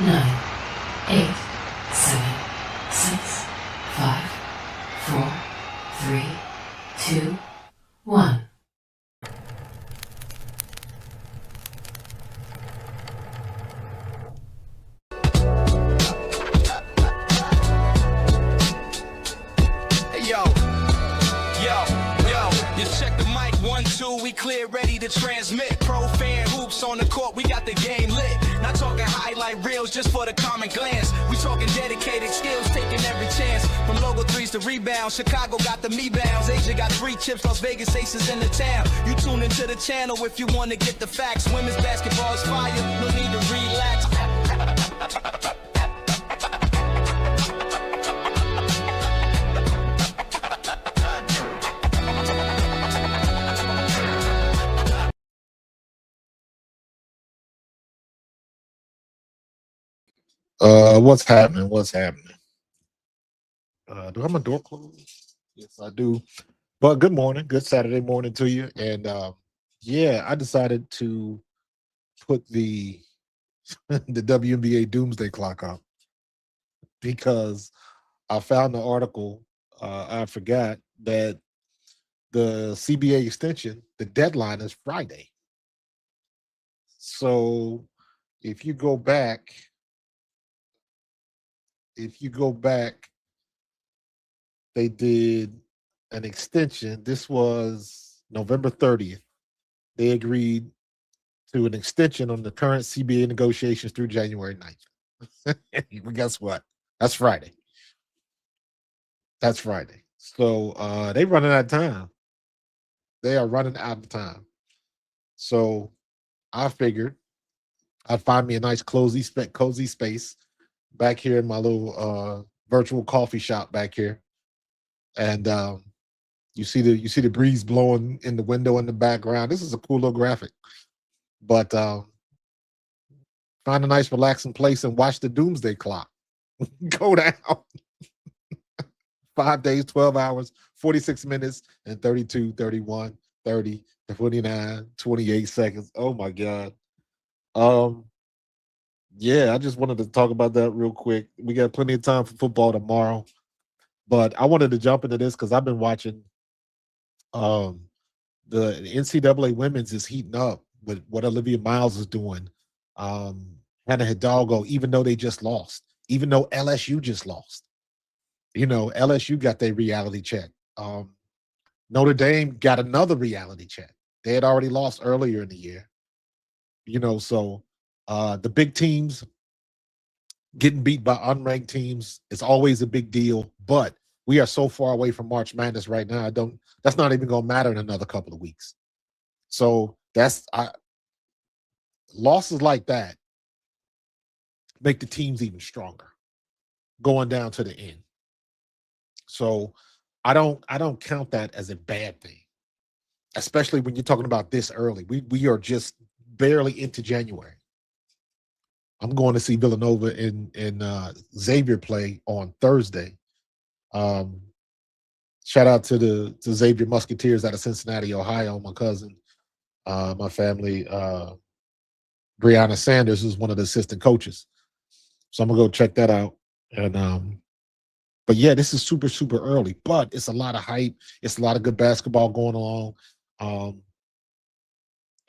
Nine, 8, 7, 6, 5, 4, 3, 2, 1. We clear, ready to transmit. Pro fan hoops on the court, we got the game lit. Not talking highlight reels just for the common glance. We talking dedicated skills, taking every chance. From logo threes to rebounds, Chicago got the me-bounds. Asia got 3 chips, Las Vegas aces in the town. You tune into the channel if you want to get the facts. Women's basketball is fire, no need to relax. What's happening? What's happening? Do I have my door closed? Yes, I do. But good morning. Good Saturday morning to you. And yeah, I decided to put the the WNBA Doomsday clock up because I found the article. I forgot that the CBA extension, the deadline is Friday. So if you go back, they did an extension. This was November 30th. They agreed to an extension on the current CBA negotiations through January 9th. Well, guess what? That's Friday. That's Friday. So they're running out of time. They are running out of time. So I figured I'd find me a nice cozy space back here in my little virtual coffee shop back here, and you see the breeze blowing in the window in the background. This is a cool little graphic, but find a nice relaxing place and watch the Doomsday clock go down. 5 days, 12 hours, 46 minutes, and 32, 31, 30, 29, 28 seconds. Oh my God. Yeah, I just wanted to talk about that real quick. We got plenty of time for football tomorrow, but I wanted to jump into this because I've been watching. The NCAA women's is heating up with what Olivia Miles is doing. Hannah Hidalgo, even though they just lost, even though LSU just lost, LSU got their reality check. Notre Dame got another reality check. They had already lost earlier in the year, so. The big teams getting beat by unranked teams is always a big deal, but we are so far away from March Madness right now. That's not even going to matter in another couple of weeks. So losses like that make the teams even stronger going down to the end. So I don't count that as a bad thing, especially when you're talking about this early. We are just barely into January. I'm going to see Villanova and Xavier play on Thursday. Shout out to Xavier Musketeers out of Cincinnati, Ohio. My cousin, my family, Brianna Sanders is one of the assistant coaches. So I'm gonna go check that out. And but yeah, this is super, super early, but it's a lot of hype. It's a lot of good basketball going along.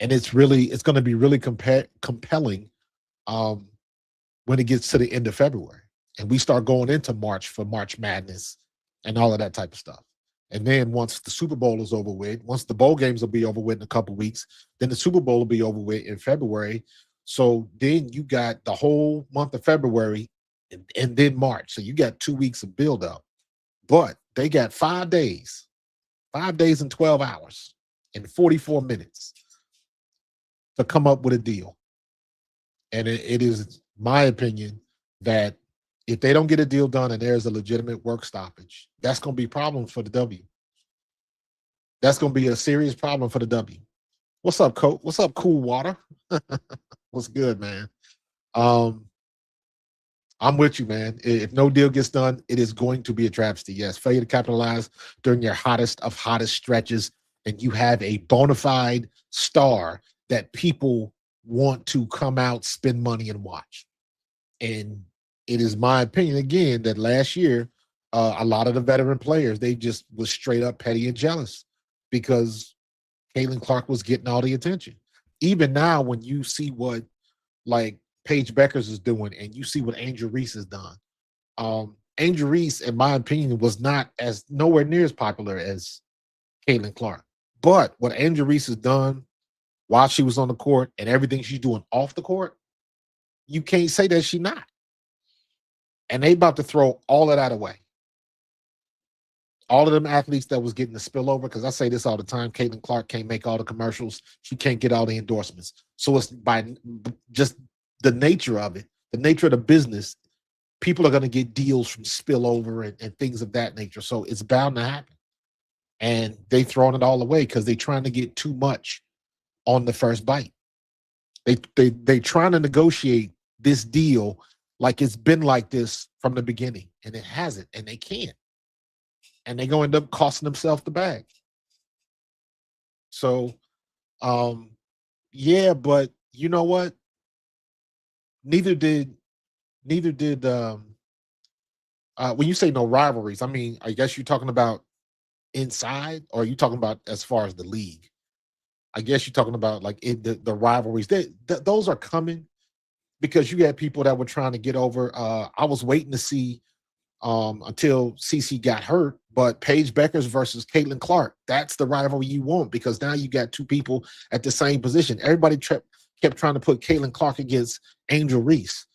And it's going to be really compelling when it gets to the end of February and we start going into March for March Madness and all of that type of stuff. And then once the Super Bowl is over with, once the bowl games will be over with in a couple weeks, then the Super Bowl will be over with in February. So then you got the whole month of February and then March. So you got 2 weeks of build up. But they got 5 days and 12 hours and 44 minutes to come up with a deal. And it is my opinion that if they don't get a deal done and there's a legitimate work stoppage, that's going to be problems for the W. That's going to be a serious problem for the W. What's up, Coach? What's up, Cool Water? What's good, man? I'm with you, man. If no deal gets done, it is going to be a travesty. Yes, failure to capitalize during your hottest of hottest stretches, and you have a bona fide star that people want to come out, spend money, and watch. And it is my opinion, again, that last year, a lot of the veteran players, they just was straight up petty and jealous because Caitlin Clark was getting all the attention. Even now, when you see what, like, Paige Beckers is doing, and you see what Angel Reese has done. Angel Reese, in my opinion, was not as nowhere near as popular as Caitlin Clark. But what Angel Reese has done while she was on the court and everything she's doing off the court, you can't say that she's not. And they about to throw all of that away. All of them athletes that was getting the spillover, because I say this all the time, Caitlin Clark can't make all the commercials. She can't get all the endorsements. So it's by just the nature of it, the nature of the business, people are going to get deals from spillover and things of that nature. So it's bound to happen. And they throwing it all away because they're trying to get too much on the first bite. They trying to negotiate this deal like it's been like this from the beginning, and it hasn't, and they can't. And they're going to end up costing themselves the bag. So, yeah, but you know what? Neither did when you say no rivalries, I mean, I guess you're talking about inside, or are you talking about as far as the league? I guess you're talking about like the rivalries. Those are coming because you had people that were trying to get over. I was waiting to see until CC got hurt, but Paige Beckers versus Caitlin Clark, that's the rivalry you want, because now you got two people at the same position. Everybody kept trying to put Caitlin Clark against Angel Reese.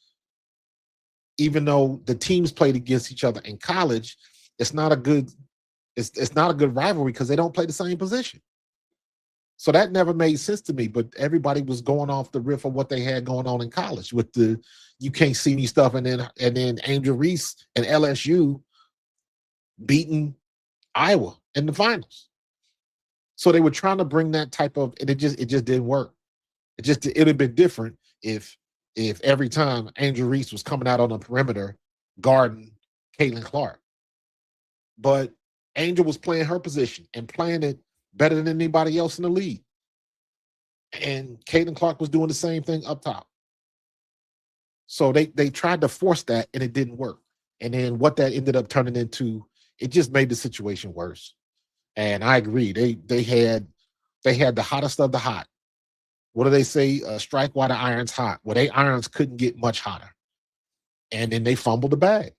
Even though the teams played against each other in college, it's not a good rivalry because they don't play the same position. So that never made sense to me, but everybody was going off the riff of what they had going on in college with the you can't see me stuff, and then Angel Reese and LSU beating Iowa in the finals. So they were trying to bring that type of, and it just didn't work. It would have been different if every time Angel Reese was coming out on the perimeter guarding Caitlin Clark. But Angel was playing her position and playing it better than anybody else in the league. And Caitlin Clark was doing the same thing up top. So they tried to force that, and it didn't work. And then what that ended up turning into, it just made the situation worse. And I agree. They had the hottest of the hot. What do they say? Strike while the iron's hot. Well, they irons couldn't get much hotter. And then they fumbled the bag.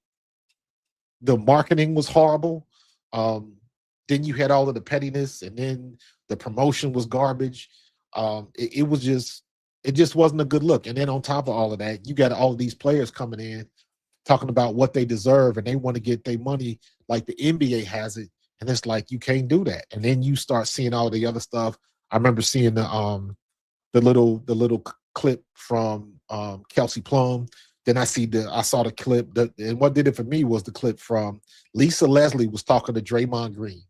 The marketing was horrible. Then you had all of the pettiness, and then the promotion was garbage. It just wasn't a good look. And then on top of all of that, you got all of these players coming in talking about what they deserve, and they want to get their money like the NBA has it. And it's like, you can't do that. And then you start seeing all the other stuff. I remember seeing the little clip from Kelsey Plum. Then I saw the clip, and what did it for me was the clip from Lisa Leslie was talking to Draymond Green.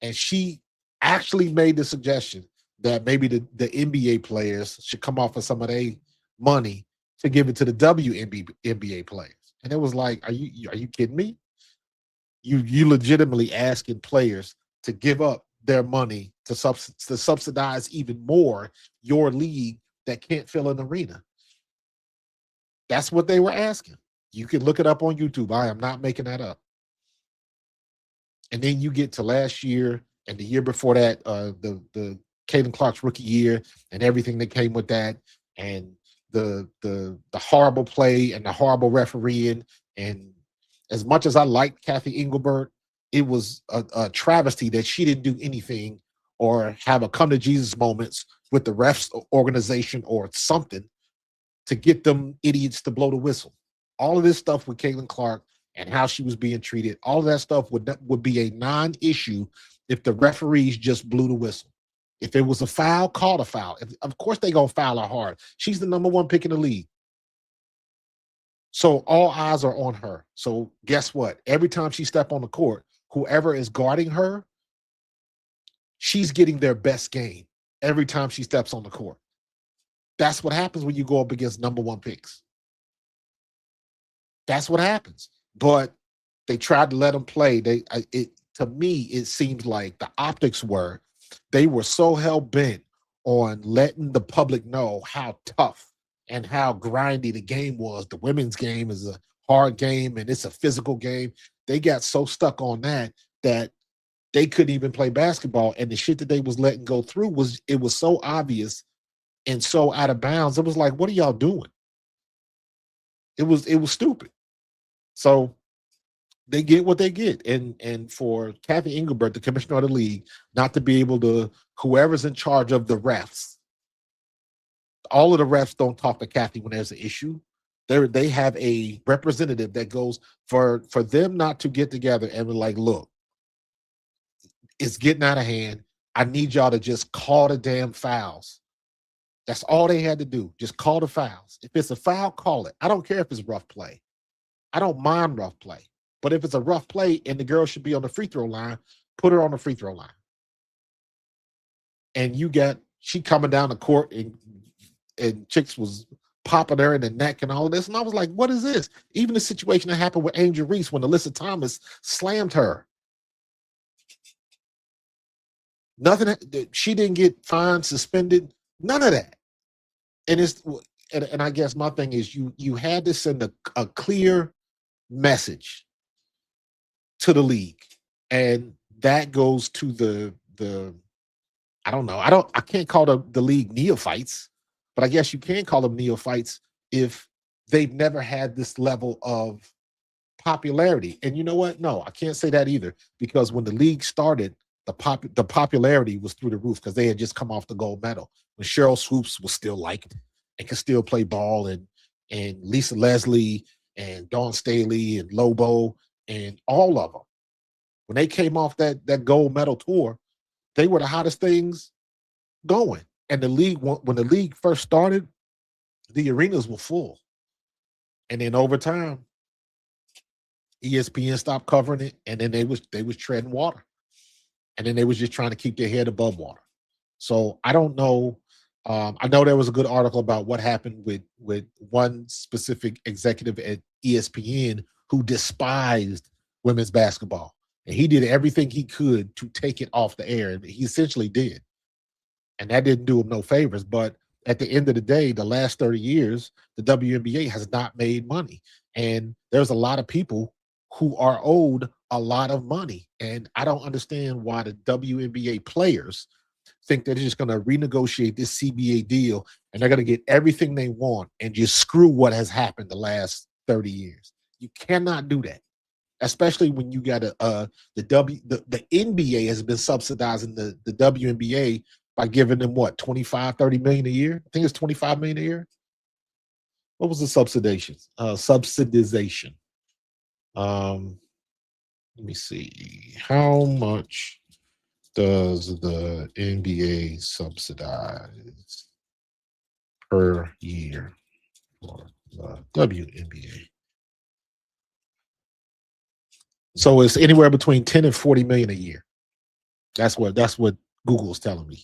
And she actually made the suggestion that maybe the NBA players should come off of some of their money to give it to the WNBA players. And it was like, are you kidding me? You legitimately asking players to give up their money to subsidize even more your league that can't fill an arena. That's what they were asking. You can look it up on YouTube. I am not making that up. And then you get to last year and the year before that, the Caitlin Clark's rookie year and everything that came with that, and the horrible play and the horrible refereeing. And as much as I like Kathy Engelbert, a travesty that she didn't do anything or have a come to Jesus moments with the refs organization or something to get them idiots to blow the whistle. All of this stuff with Caitlin Clark and how she was being treated, all of that stuff would be a non-issue if the referees just blew the whistle. If it was a foul, call a foul. Of course they gonna foul her hard. She's the number one pick in the league. So all eyes are on her. So guess what? Every time she step on the court, whoever is guarding her, she's getting their best game every time she steps on the court. That's what happens when you go up against number one picks. That's what happens. But they tried to let them play. To me, it seems like the optics were they were so hell bent on letting the public know how tough and how grindy the game was. The women's game is a hard game and it's a physical game. They got so stuck on that they couldn't even play basketball. And the shit that they was letting go through was so obvious and so out of bounds. It was like, what are y'all doing? It was stupid. So they get what they get. And for Kathy Engelbert, the commissioner of the league, not to be able to, whoever's in charge of the refs, all of the refs don't talk to Kathy when there's an issue. They have a representative that goes for them not to get together and be like, look, it's getting out of hand. I need y'all to just call the damn fouls. That's all they had to do. Just call the fouls. If it's a foul, call it. I don't care if it's rough play. I don't mind rough play. But if it's a rough play and the girl should be on the free throw line, put her on the free throw line. And she coming down the court and chicks was popping her in the neck and all of this. And I was like, what is this? Even the situation that happened with Angel Reese when Alyssa Thomas slammed her. Nothing. She didn't get fined, suspended, none of that. And I guess my thing is you had to send a clear message to the league, and that goes to the I don't know. I can't call the league neophytes, but I guess you can call them neophytes if they've never had this level of popularity. And you know what? No, I can't say that either, because when the league started, the popularity was through the roof because they had just come off the gold medal. When Cheryl Swoops was still liked and could still play ball, and Lisa Leslie and Dawn Staley and Lobo and all of them, when they came off that gold medal tour, they were the hottest things going. And the league, when the league first started, the arenas were full. And then over time, ESPN stopped covering it, and then they was treading water. And then they was just trying to keep their head above water. So I don't know. I know there was a good article about what happened with one specific executive at ESPN who despised women's basketball. And he did everything he could to take it off the air. And he essentially did. And that didn't do him no favors. But at the end of the day, the last 30 years, the WNBA has not made money. And there's a lot of people who are owed a lot of money. And I don't understand why the WNBA players think they're just going to renegotiate this CBA deal and they're going to get everything they want and just screw what has happened the last 30 years. You cannot do that, especially when you got the NBA has been subsidizing the WNBA by giving them what, 25-30 million a year? I think it's 25 million a year. What was the subsidization? Let me see. How much does the NBA subsidize per year for the WNBA? So it's anywhere between 10 and 40 million a year. That's what Google is telling me.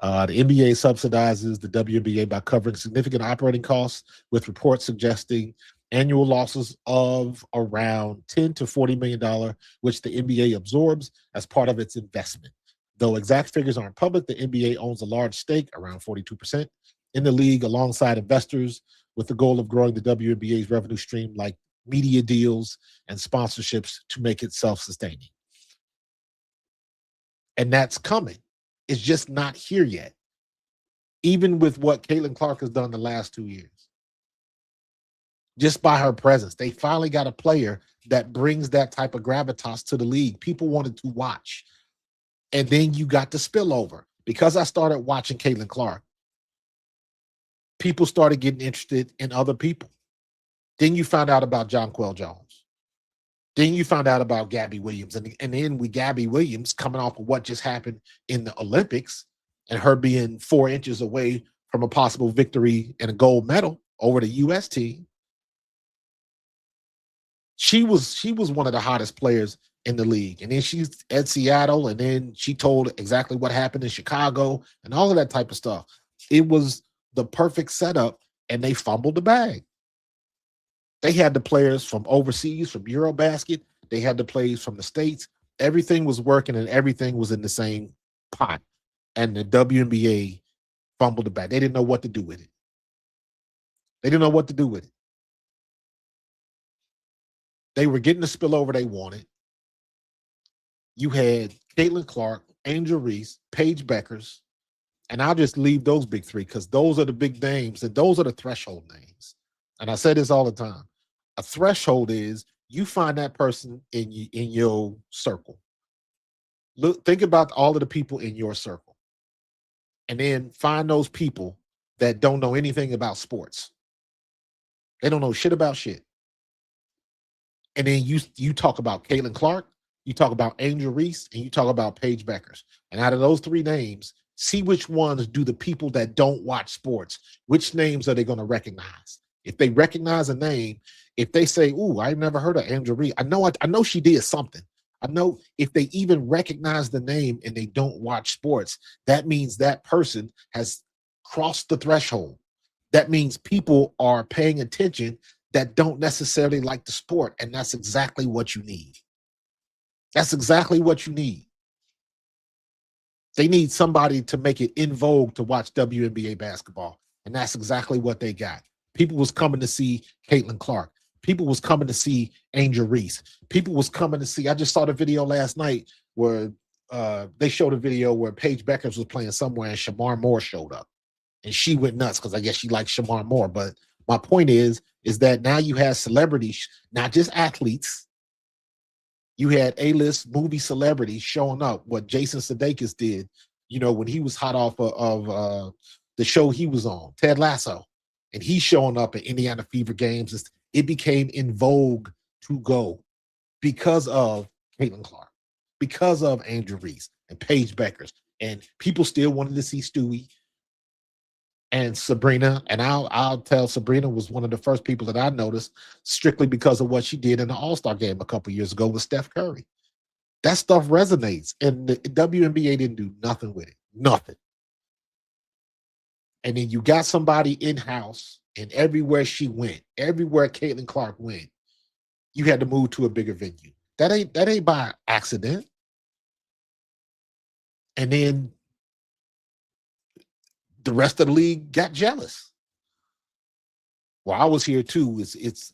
The NBA subsidizes the WNBA by covering significant operating costs, with reports suggesting annual losses of around $10 to $40 million, which the NBA absorbs as part of its investment. Though exact figures aren't public, the NBA owns a large stake, around 42%, in the league alongside investors, with the goal of growing the WNBA's revenue stream like media deals and sponsorships to make it self-sustaining. And that's coming. It's just not here yet, even with what Caitlin Clark has done the last 2 years. just by her presence. They finally got a player that brings that type of gravitas to the league. People wanted to watch. And then you got the spillover. Because I started watching Caitlin Clark, people started getting interested in other people. Then you found out about Jonquel Jones. Then you found out about Gabby Williams. And then with Gabby Williams coming off of what just happened in the Olympics and her being 4 inches away from a possible victory and a gold medal over the U.S. team, she was one of the hottest players in the league. And then she's at Seattle, and then she told exactly what happened in Chicago and all of that type of stuff. It was the perfect setup, and they fumbled the bag. They had the players from overseas, from Eurobasket. They had the players from the States. Everything was working, and everything was in the same pot. And the WNBA fumbled the bag. They didn't know what to do with it. They didn't know what to do with it. They were getting the spillover they wanted. You had Caitlin Clark, Angel Reese, Paige Beckers, and I'll just leave those big three because those are the big names and those are the threshold names. And I say this all the time. A threshold is you find that person in your circle. Look, think about all of the people in your circle, and then find those people that don't know anything about sports. They don't know shit about shit. And then you talk about Caitlin Clark, you talk about Angel Reese, and you talk about Paige Beckers. And out of those three names, see which ones do the people that don't watch sports, which names are they going to recognize? If they recognize a name, if they say, "Ooh, I've never heard of Angel Reese," I know she did something. I know if they even recognize the name and they don't watch sports, that means that person has crossed the threshold. That means people are paying attention that don't necessarily like the sport, and that's exactly what you need. That's exactly what you need. They need somebody to make it in vogue to watch WNBA basketball, and that's exactly what they got. People was coming to see Caitlin Clark. People was coming to see Angel Reese. People was coming to see. I just saw the video last night where they showed a video where Paige Beckers was playing somewhere and Shamar Moore showed up, and she went nuts because I guess she likes Shamar Moore. But my point is that now you have celebrities, not just athletes. You had A-list movie celebrities showing up. What Jason Sudeikis did, when he was hot off of the show he was on, Ted Lasso, and he's showing up at Indiana Fever games. It became in vogue to go because of Caitlin Clark, because of Angel Reese and Paige Beckers, and people still wanted to see Stewie and Sabrina. And I'll tell Sabrina was one of the first people that I noticed strictly because of what she did in the All-Star game a couple years ago with Steph Curry. That stuff resonates, and the WNBA didn't do nothing with it. Nothing. And then you got somebody in-house, and everywhere she went, everywhere Caitlin Clark went, you had to move to a bigger venue. That ain't by accident. And then the rest of the league got jealous. Well, I was here too. It's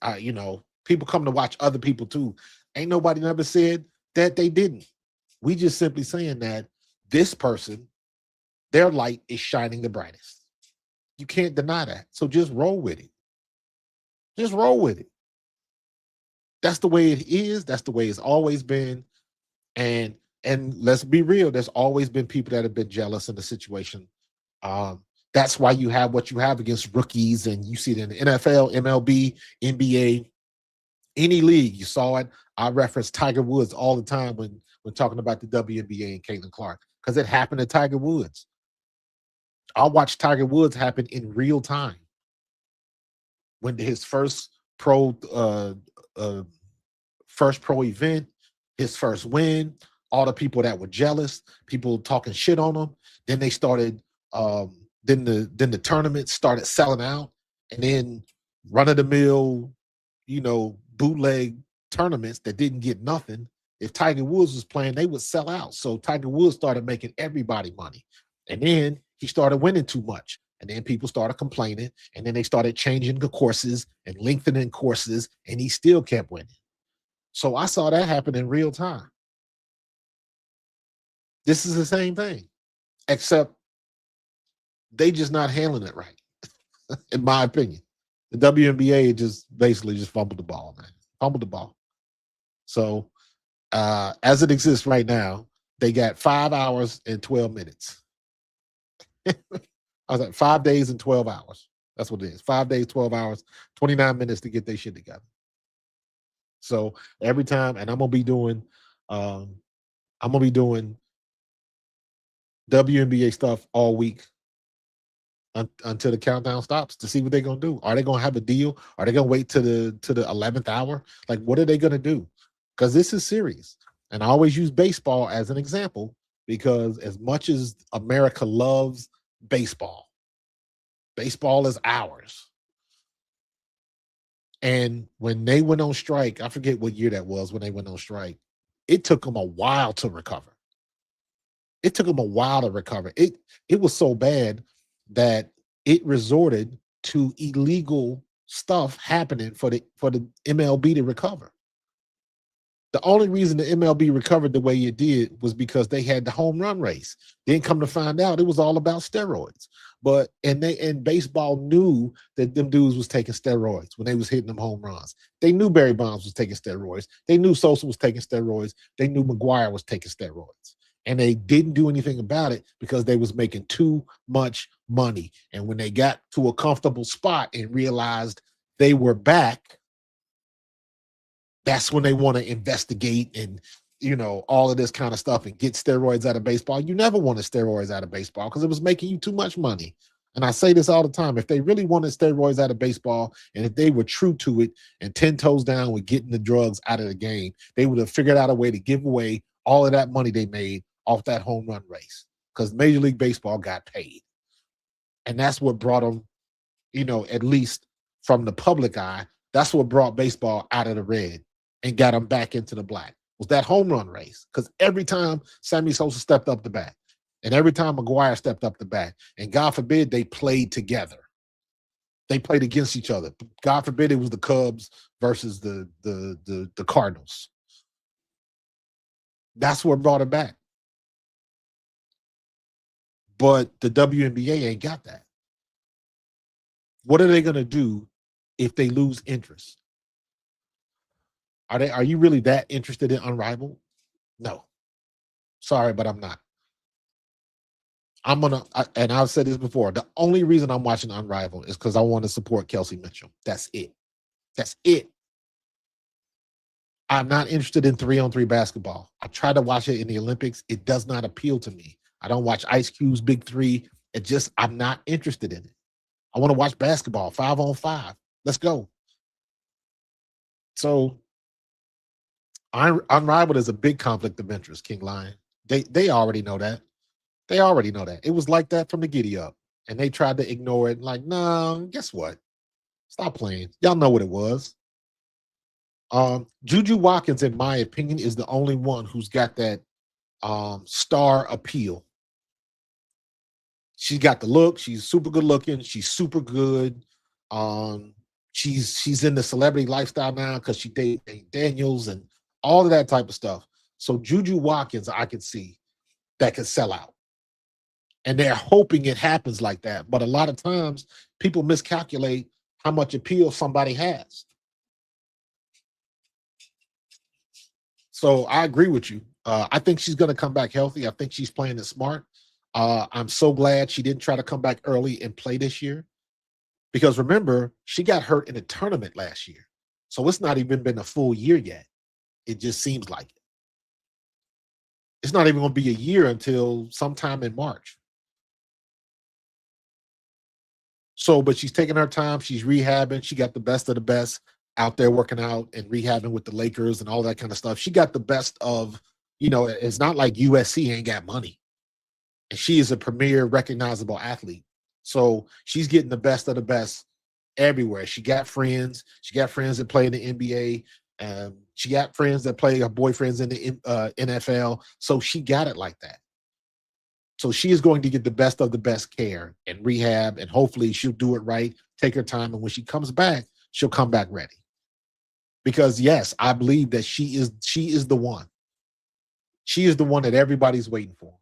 people come to watch other people too. Ain't nobody never said that they didn't. We just simply saying that this person, their light is shining the brightest. You can't deny that. So just roll with it. Just roll with it. That's the way it is. That's the way it's always been. And let's be real, there's always been people that have been jealous in the situation. That's why you have what you have against rookies, and you see it in the NFL, MLB, NBA, any league. You saw it. I reference Tiger Woods all the time when talking about the WNBA and Caitlin Clark, because it happened to Tiger Woods. I watched Tiger Woods happen in real time. When his first pro event, his first win, all the people that were jealous, people talking shit on him. Then they started, then the tournament started selling out, and then run-of-the-mill, bootleg tournaments that didn't get nothing. If Tiger Woods was playing, they would sell out. So Tiger Woods started making everybody money. And then he started winning too much. And then people started complaining. And then they started changing the courses and lengthening courses, and he still kept winning. So I saw that happen in real time. This is the same thing, except they just not handling it right, in my opinion. The WNBA just basically just fumbled the ball, man. Fumbled the ball. So as it exists right now, they got 5 hours and 12 minutes. I was like 5 days and 12 hours. That's what it is. 5 days, 12 hours, 29 minutes to get their shit together. So every time, and I'm gonna be doing WNBA stuff all week until the countdown stops to see what they're gonna do. Are they gonna have a deal? Are they gonna wait to the 11th hour? Like, what are they gonna do? Because this is serious. And I always use baseball as an example because as much as America loves baseball, baseball is ours. And when they went on strike, I forget what year that was when they went on strike, it took them a while to recover. It took them a while to recover. It was so bad that it resorted to illegal stuff happening for the MLB to recover. The only reason the MLB recovered the way it did was because they had the home run race. Then come to find out, it was all about steroids. But and baseball knew that them dudes was taking steroids when they was hitting them home runs. They knew Barry Bonds was taking steroids. They knew Sosa was taking steroids. They knew McGuire was taking steroids. And they didn't do anything about it because they was making too much money. And when they got to a comfortable spot and realized they were back, that's when they want to investigate and, all of this kind of stuff and get steroids out of baseball. You never wanted steroids out of baseball because it was making you too much money. And I say this all the time. If they really wanted steroids out of baseball and if they were true to it and 10 toes down with getting the drugs out of the game, they would have figured out a way to give away all of that money they made off that home run race because Major League Baseball got paid. And that's what brought them, at least from the public eye, that's what brought baseball out of the red and got them back into the black, was that home run race. Because every time Sammy Sosa stepped up the bat, and every time McGuire stepped up the bat, and God forbid they played together. They played against each other. God forbid it was the Cubs versus the Cardinals. That's what brought it back. But the WNBA ain't got that. What are they going to do if they lose interest? Are you really that interested in Unrivaled? No. Sorry, but I'm not. And I've said this before, the only reason I'm watching Unrivaled is because I want to support Kelsey Mitchell. That's it. That's it. I'm not interested in 3-on-3 basketball. I tried to watch it in the Olympics. It does not appeal to me. I don't watch Ice Cube's Big Three. I'm not interested in it. I want to watch basketball, 5-on-5. Let's go. So Unrivaled is a big conflict of interest, King Lion. They already know that. They already know that. It was like that from the giddy up. And they tried to ignore it. Like, no, guess what? Stop playing. Y'all know what it was. Juju Watkins, in my opinion, is the only one who's got that star appeal. She's got the look. She's super good looking. She's super good. She's in the celebrity lifestyle now because she dated Daniels and all of that type of stuff. So Juju Watkins, I can see that could sell out. And they're hoping it happens like that. But a lot of times people miscalculate how much appeal somebody has. So I agree with you. I think she's going to come back healthy. I think she's playing it smart. I'm so glad she didn't try to come back early and play this year. Because remember, she got hurt in a tournament last year. So it's not even been a full year yet. It just seems like it. It's not even going to be a year until sometime in March. So, but she's taking her time. She's rehabbing. She got the best of the best out there working out and rehabbing with the Lakers and all that kind of stuff. She got the best of, it's not like USC ain't got money. And she is a premier recognizable athlete. So she's getting the best of the best everywhere. She got friends. She got friends that play in the NBA. She got friends that play, her boyfriends in the NFL. So she got it like that. So she is going to get the best of the best care and rehab, and hopefully she'll do it right, take her time, and when she comes back, she'll come back ready. Because yes, I believe that she is the one. She is the one that everybody's waiting for.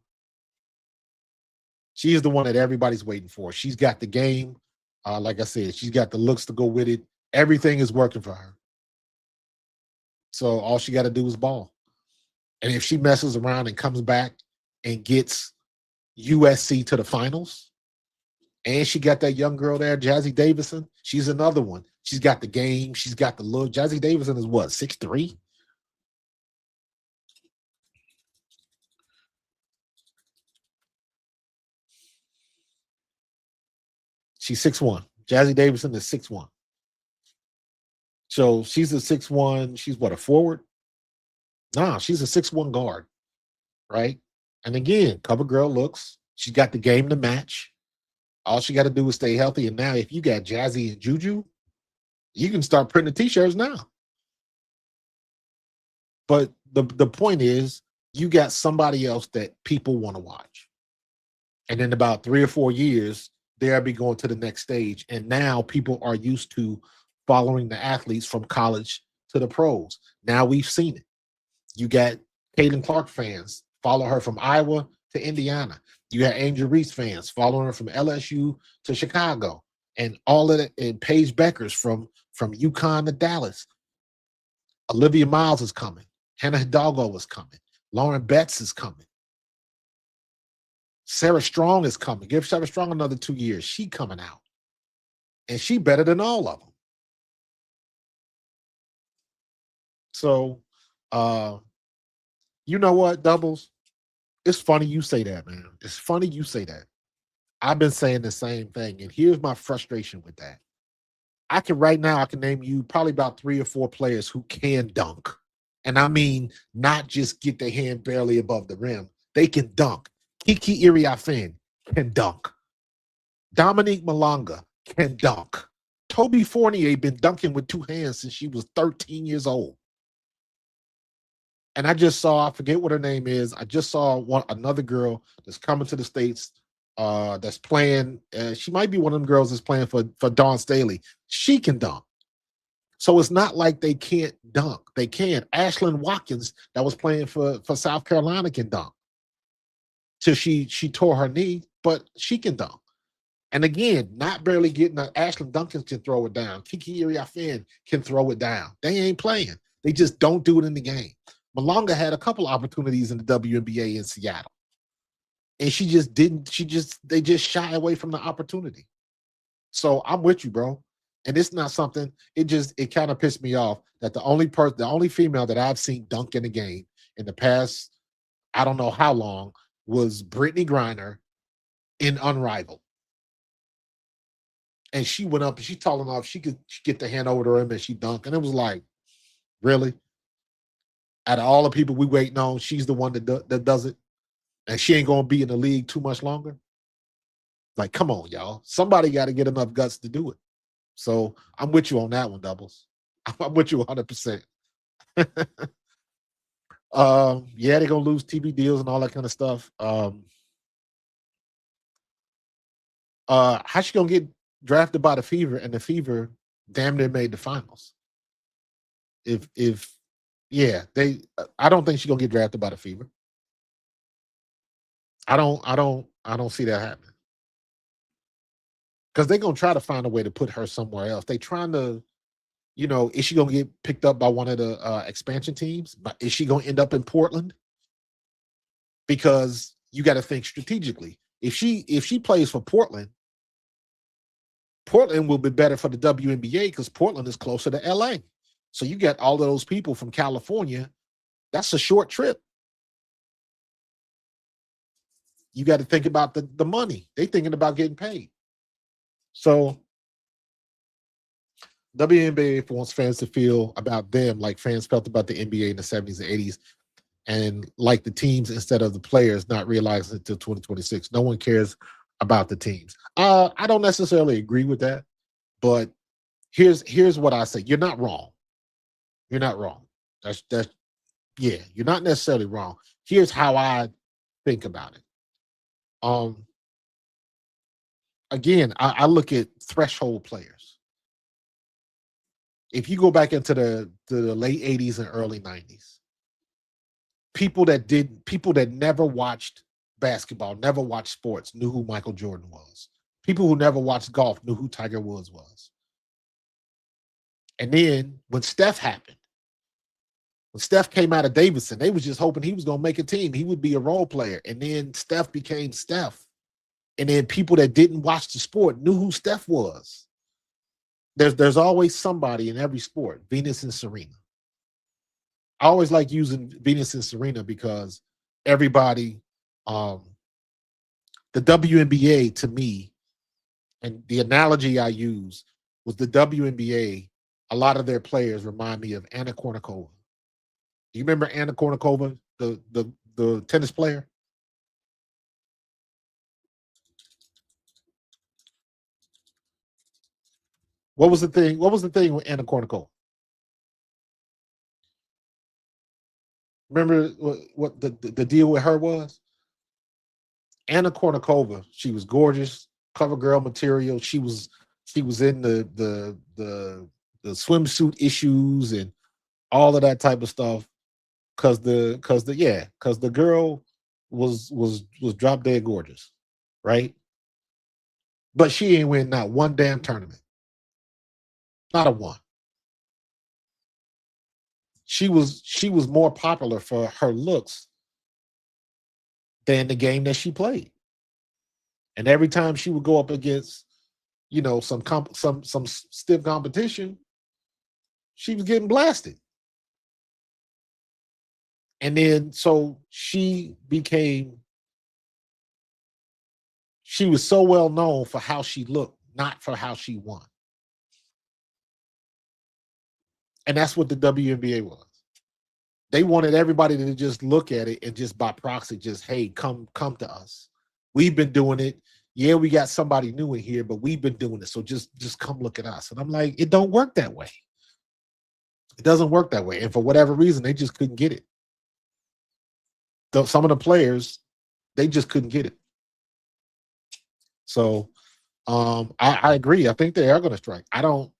She is the one that everybody's waiting for. She's got the game. Like I said, she's got the looks to go with it. Everything is working for her. So all she got to do is ball. And if she messes around and comes back and gets USC to the finals, and she got that young girl there, Jazzy Davison, she's another one. She's got the game. She's got the look. Jazzy Davison is what, 6'3"? She's 6'1". Jazzy Davison is 6'1". So she's a 6'1". She's what, a forward? Nah, she's a 6'1" guard, right? And again, cover girl looks. She's got the game to match. All she got to do is stay healthy. And now, if you got Jazzy and Juju, you can start printing the t-shirts now. But the point is, you got somebody else that people want to watch. And in about 3 or 4 years, they'll be going to the next stage. And now people are used to following the athletes from college to the pros. Now we've seen it. You got Caitlin Clark fans follow her from Iowa to Indiana. You got Angel Reese fans following her from LSU to Chicago, and all of it. And Paige Beckers from UConn to Dallas. Olivia Miles is coming. Hannah Hidalgo is coming. Lauren Betts is coming. Sarah Strong is coming. Give Sarah Strong another 2 years. She coming out. And she better than all of them. So, you know what, Doubles? It's funny you say that, man. It's funny you say that. I've been saying the same thing. And here's my frustration with that. I can name you probably about 3 or 4 players who can dunk. And I mean, not just get their hand barely above the rim. They can dunk. Kiki Iriafen can dunk. Dominique Malonga can dunk. Toby Fournier been dunking with 2 hands since she was 13 years old. And I just saw, I forget what her name is. I just saw another girl that's coming to the States that's playing. She might be one of them girls that's playing for Dawn Staley. She can dunk. So it's not like they can't dunk. They can. Ashlyn Watkins, that was playing for South Carolina, can dunk. Till she tore her knee, but she can dunk. And again, not barely getting Ashlyn Duncan can throw it down. Kiki Iriafen can throw it down. They ain't playing. They just don't do it in the game. Malonga had a couple opportunities in the WNBA in Seattle. And she just didn't, they just shy away from the opportunity. So I'm with you, bro. And it's not something, it kind of pissed me off that the only female that I've seen dunk in a game in the past, I don't know how long, was Brittany Griner in Unrivaled. And she went up and she tall enough, she could get the hand over to him and she dunked. And it was like, really? Out of all the people we waiting on, she's the one that does it. And she ain't going to be in the league too much longer. Like, come on, y'all. Somebody got to get enough guts to do it. So I'm with you on that one, Doubles. I'm with you 100%. Yeah, they're going to lose TV deals and all that kind of stuff. How's she going to get drafted by the Fever, and the Fever damn near made the finals? I don't think she's going to get drafted by the Fever. I don't see that happening. Because they're going to try to find a way to put her somewhere else. They trying to, is she going to get picked up by one of the expansion teams? But is she going to end up in Portland? Because you got to think strategically. If she plays for Portland, Portland will be better for the WNBA because Portland is closer to LA. So you got all of those people from California. That's a short trip. You got to think about the money. They thinking about getting paid. So WNBA wants fans to feel about them like fans felt about the NBA in the 70s and 80s, and like the teams instead of the players, not realizing until 2026. No one cares about the teams. I don't necessarily agree with that, but here's what I say. You're not wrong. You're not wrong. You're not necessarily wrong. Here's how I think about it. Again, I look at threshold players. If you go back into the late 80s and early 90s, people that never watched basketball, never watched sports, knew who Michael Jordan was. People who never watched golf knew who Tiger Woods was. And then when Steph happened, when Steph came out of Davidson, they was just hoping he was going to make a team. He would be a role player. And then Steph became Steph. And then people that didn't watch the sport knew who Steph was. There's always somebody in every sport, Venus and Serena. I always like using Venus and Serena because everybody, the WNBA to me, and the analogy I use was the WNBA, a lot of their players remind me of Anna Kournikova. Do you remember Anna Kournikova, the tennis player? What was the thing? What was the thing with Anna Kournikova? Remember what the deal with her was? Anna Kournikova, she was gorgeous, cover girl material. She was in the swimsuit issues and all of that type of stuff because the girl was drop dead gorgeous, right? But she ain't win not one damn tournament, not a one. She was more popular for her looks than the game that she played. And every time she would go up against, some stiff competition, she was getting blasted. And then so she was so well known for how she looked, not for how she won. And that's what the WNBA was. They wanted everybody to just look at it and just by proxy, just, hey, come to us. We've been doing it. Yeah, we got somebody new in here, but we've been doing it. So just come look at us. And I'm like, it don't work that way. It doesn't work that way. And for whatever reason, they just couldn't get it. Some of the players, they just couldn't get it. So I agree. I think they are going to strike. I don't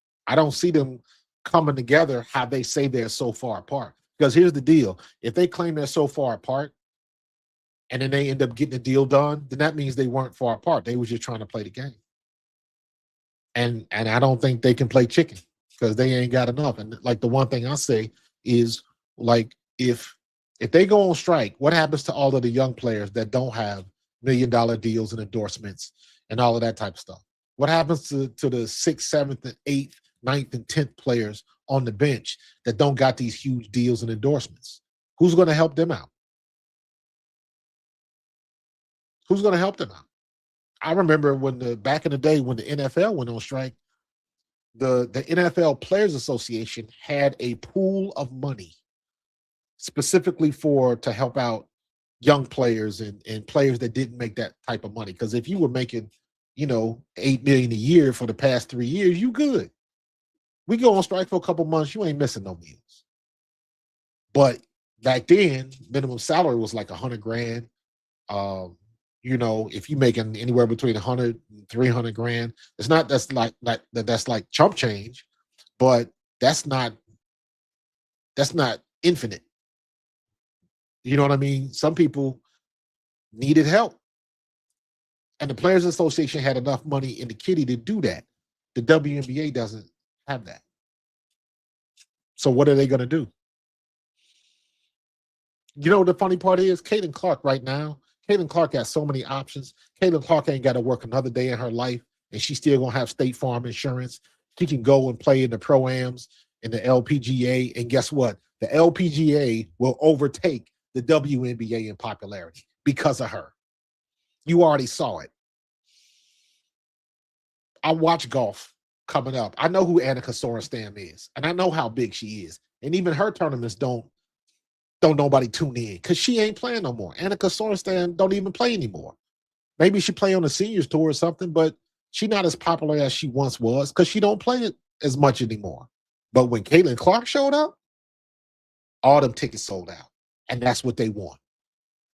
see them coming together how they say they're so far apart. Because here's the deal. If they claim they're so far apart and then they end up getting a deal done, then that means they weren't far apart. They were just trying to play the game. And I don't think they can play chicken because they ain't got enough. And like the one thing I say is, like, if they go on strike, what happens to all of the young players that don't have $1 million deals and endorsements and all of that type of stuff? What happens to the 6th, 7th, and 8th, 9th, and 10th players on the bench that don't got these huge deals and endorsements? Who's going to help them out? Who's going to help them out? I remember back in the day when the NFL went on strike, the NFL Players Association had a pool of money specifically to help out young players and players that didn't make that type of money. Because if you were making, $8 million a year for the past 3 years, you good. We go on strike for a couple months, you ain't missing no meals. But back then, minimum salary was like $100,000. If you making anywhere between 100 and 300 grand, that's like chump change, but that's not infinite. You know what I mean? Some people needed help. And the Players Association had enough money in the kitty to do that. The WNBA doesn't have that. So what are they going to do? The funny part is Caitlin Clark right now, Caitlin Clark has so many options. Caitlin Clark ain't got to work another day in her life, and she's still going to have State Farm insurance. She can go and play in the Pro-Ams in the LPGA, and guess what? The LPGA will overtake the WNBA in popularity because of her. You already saw it. I watch golf coming up. I know who Annika Sorenstam is, and I know how big she is. And even her tournaments don't nobody tune in because she ain't playing no more. Annika Sorenstam don't even play anymore. Maybe she play on the seniors tour or something, but she's not as popular as she once was because she don't play it as much anymore. But when Caitlin Clark showed up, all them tickets sold out. And that's what they want.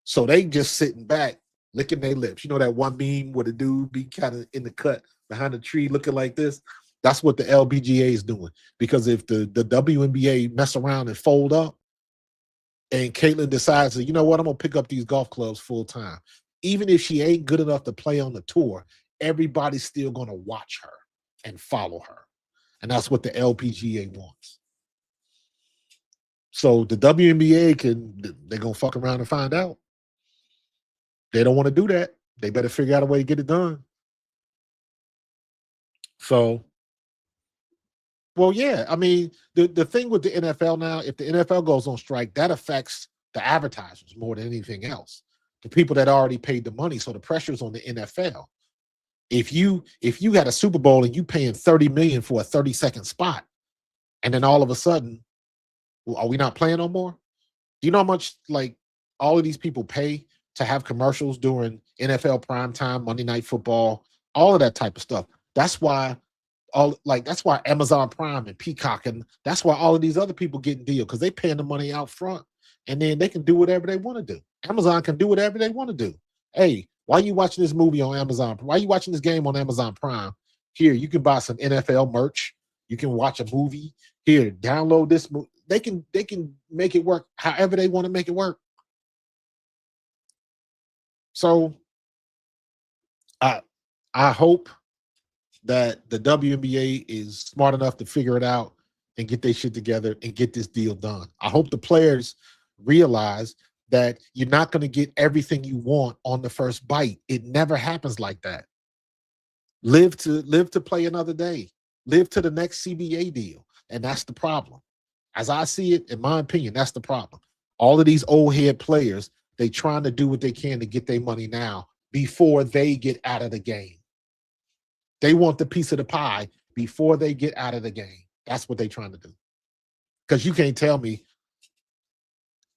So they just sitting back, licking their lips. You know that one meme where the dude be kind of in the cut behind the tree looking like this? That's what the LPGA is doing. Because if the WNBA mess around and fold up, and Caitlin decides that, you know what, I'm going to pick up these golf clubs full time. Even if she ain't good enough to play on the tour, everybody's still going to watch her and follow her. And that's what the LPGA wants. So the WNBA they're going to fuck around and find out. They don't want to do that. They better figure out a way to get it done. So, well, yeah. I mean, the thing with the NFL now, if the NFL goes on strike, that affects the advertisers more than anything else. The people that already paid the money. So the pressure's on the NFL. If you had a Super Bowl and you paying $30 million for a 30-second spot, and then all of a sudden, well, are we not playing no more? Do you know how much like all of these people pay to have commercials during NFL primetime, Monday Night Football, all of that type of stuff? That's why that's why Amazon Prime and Peacock, and that's why all of these other people getting deal, because they paying the money out front, and then they can do whatever they want to do. Amazon can do whatever they want to do. Hey, why are you watching this movie on Amazon? Why are you watching this game on Amazon Prime? Here, you can buy some NFL merch. You can watch a movie. Here, download this movie. They can make it work however they want to make it work. So I hope that the WNBA is smart enough to figure it out and get their shit together and get this deal done. I hope the players realize that you're not going to get everything you want on the first bite. It never happens like that. Live to play another day. Live to the next CBA deal. And that's the problem. As I see it, in my opinion, that's the problem. All of these old head players, they trying to do what they can to get their money now before they get out of the game. They want the piece of the pie before they get out of the game. That's what they're trying to do. Because you can't tell me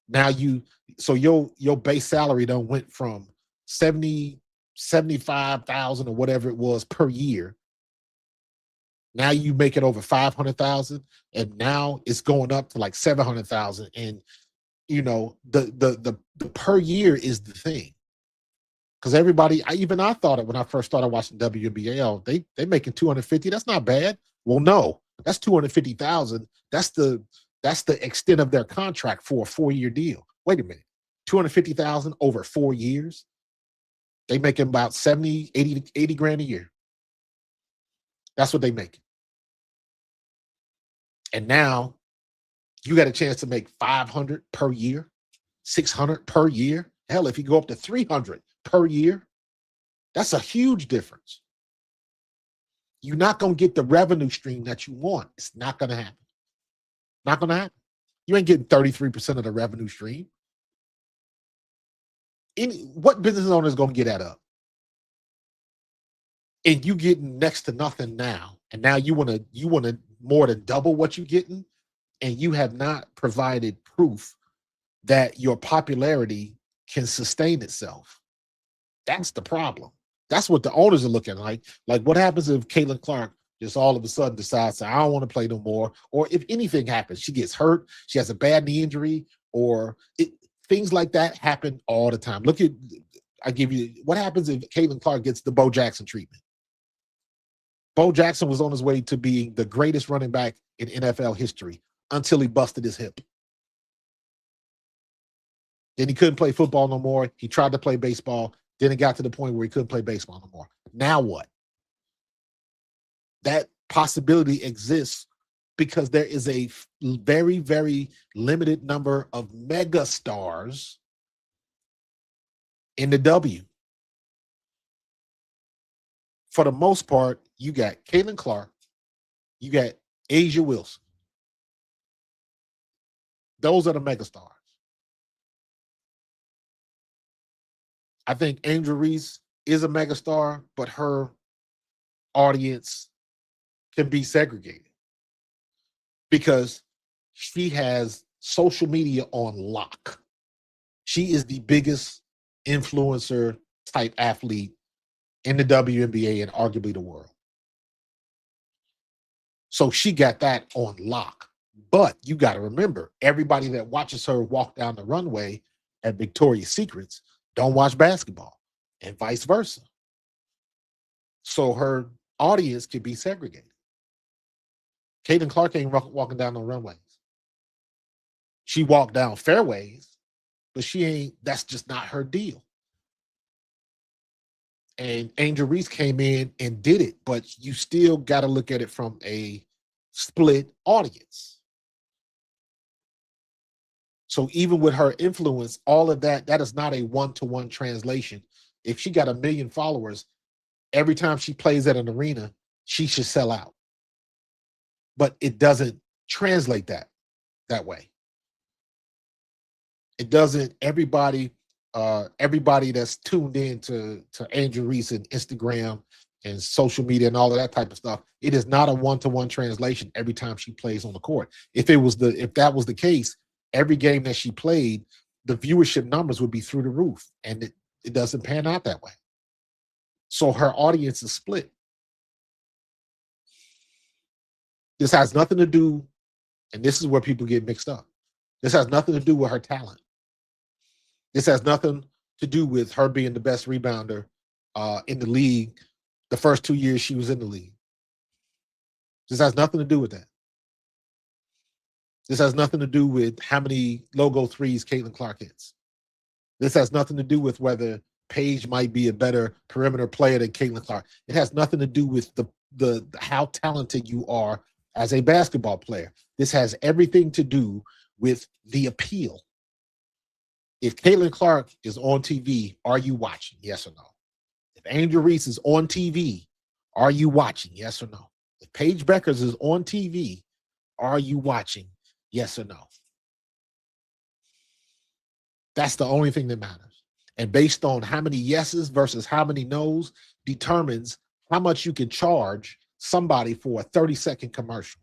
now your base salary done went from 75,000 or whatever it was per year. Now you make it over 500,000, and now it's going up to like 700,000. And you know, the per year is the thing. Because everybody, I thought it when I first started watching WNBA. Oh, they making 250. That's not bad. Well, no, that's 250,000. That's the extent of their contract for a 4-year deal. Wait a minute, 250,000 over 4 years. They making about 70, 80 grand a year. That's what they make. And now you got a chance to make 500 per year, 600 per year. Hell, if you go up to 300 per year, that's a huge difference. You're not going to get the revenue stream that you want. It's not going to happen. Not going to happen. You ain't getting 33% of the revenue stream. What business owner is going to get that up? And you getting next to nothing now, and now you want to more than double what you're getting, and you have not provided proof that your popularity can sustain itself. That's the problem. That's what the owners are looking like. Like, what happens if Caitlin Clark just all of a sudden decides, I don't want to play no more, or if anything happens, she gets hurt, she has a bad knee injury, or things like that happen all the time. What happens if Caitlin Clark gets the Bo Jackson treatment? Bo Jackson was on his way to being the greatest running back in NFL history until he busted his hip. Then he couldn't play football no more. He tried to play baseball. Then it got to the point where he couldn't play baseball no more. Now what? That possibility exists because there is a very, very limited number of mega stars in the W. For the most part, you got Caitlin Clark, you got Asia Wilson. Those are the megastars. I think Angel Reese is a megastar, but her audience can be segregated because she has social media on lock. She is the biggest influencer type athlete in the WNBA and arguably the world. So she got that on lock. But you got to remember, everybody that watches her walk down the runway at Victoria's Secrets don't watch basketball, and vice versa. So her audience can be segregated. Caitlin Clark ain't walking down no runways. She walked down fairways, but that's just not her deal. And Angel Reese came in and did it, but you still got to look at it from a split audience. So even with her influence, all of that, that is not a one-to-one translation. If she got 1 million followers, every time she plays at an arena, she should sell out. But it doesn't translate that way. It doesn't. Everybody that's tuned in to Angel Reese and Instagram and social media and all of that type of stuff, it is not a one-to-one translation every time she plays on the court. If that was the case, every game that she played, the viewership numbers would be through the roof, and it doesn't pan out that way. So her audience is split. This has nothing to do, and this is where people get mixed up. This has nothing to do with her talent. This has nothing to do with her being the best rebounder in the league the first 2 years she was in the league. This has nothing to do with that. This has nothing to do with how many logo threes Caitlin Clark hits. This has nothing to do with whether Paige might be a better perimeter player than Caitlin Clark. It has nothing to do with the how talented you are as a basketball player. This has everything to do with the appeal. If Caitlin Clark is on TV, are you watching? Yes or no? If Angel Reese is on TV, are you watching? Yes or no? If Paige Beckers is on TV, are you watching? Yes or no? That's the only thing that matters. And based on how many yeses versus how many nos determines how much you can charge somebody for a 30-second commercial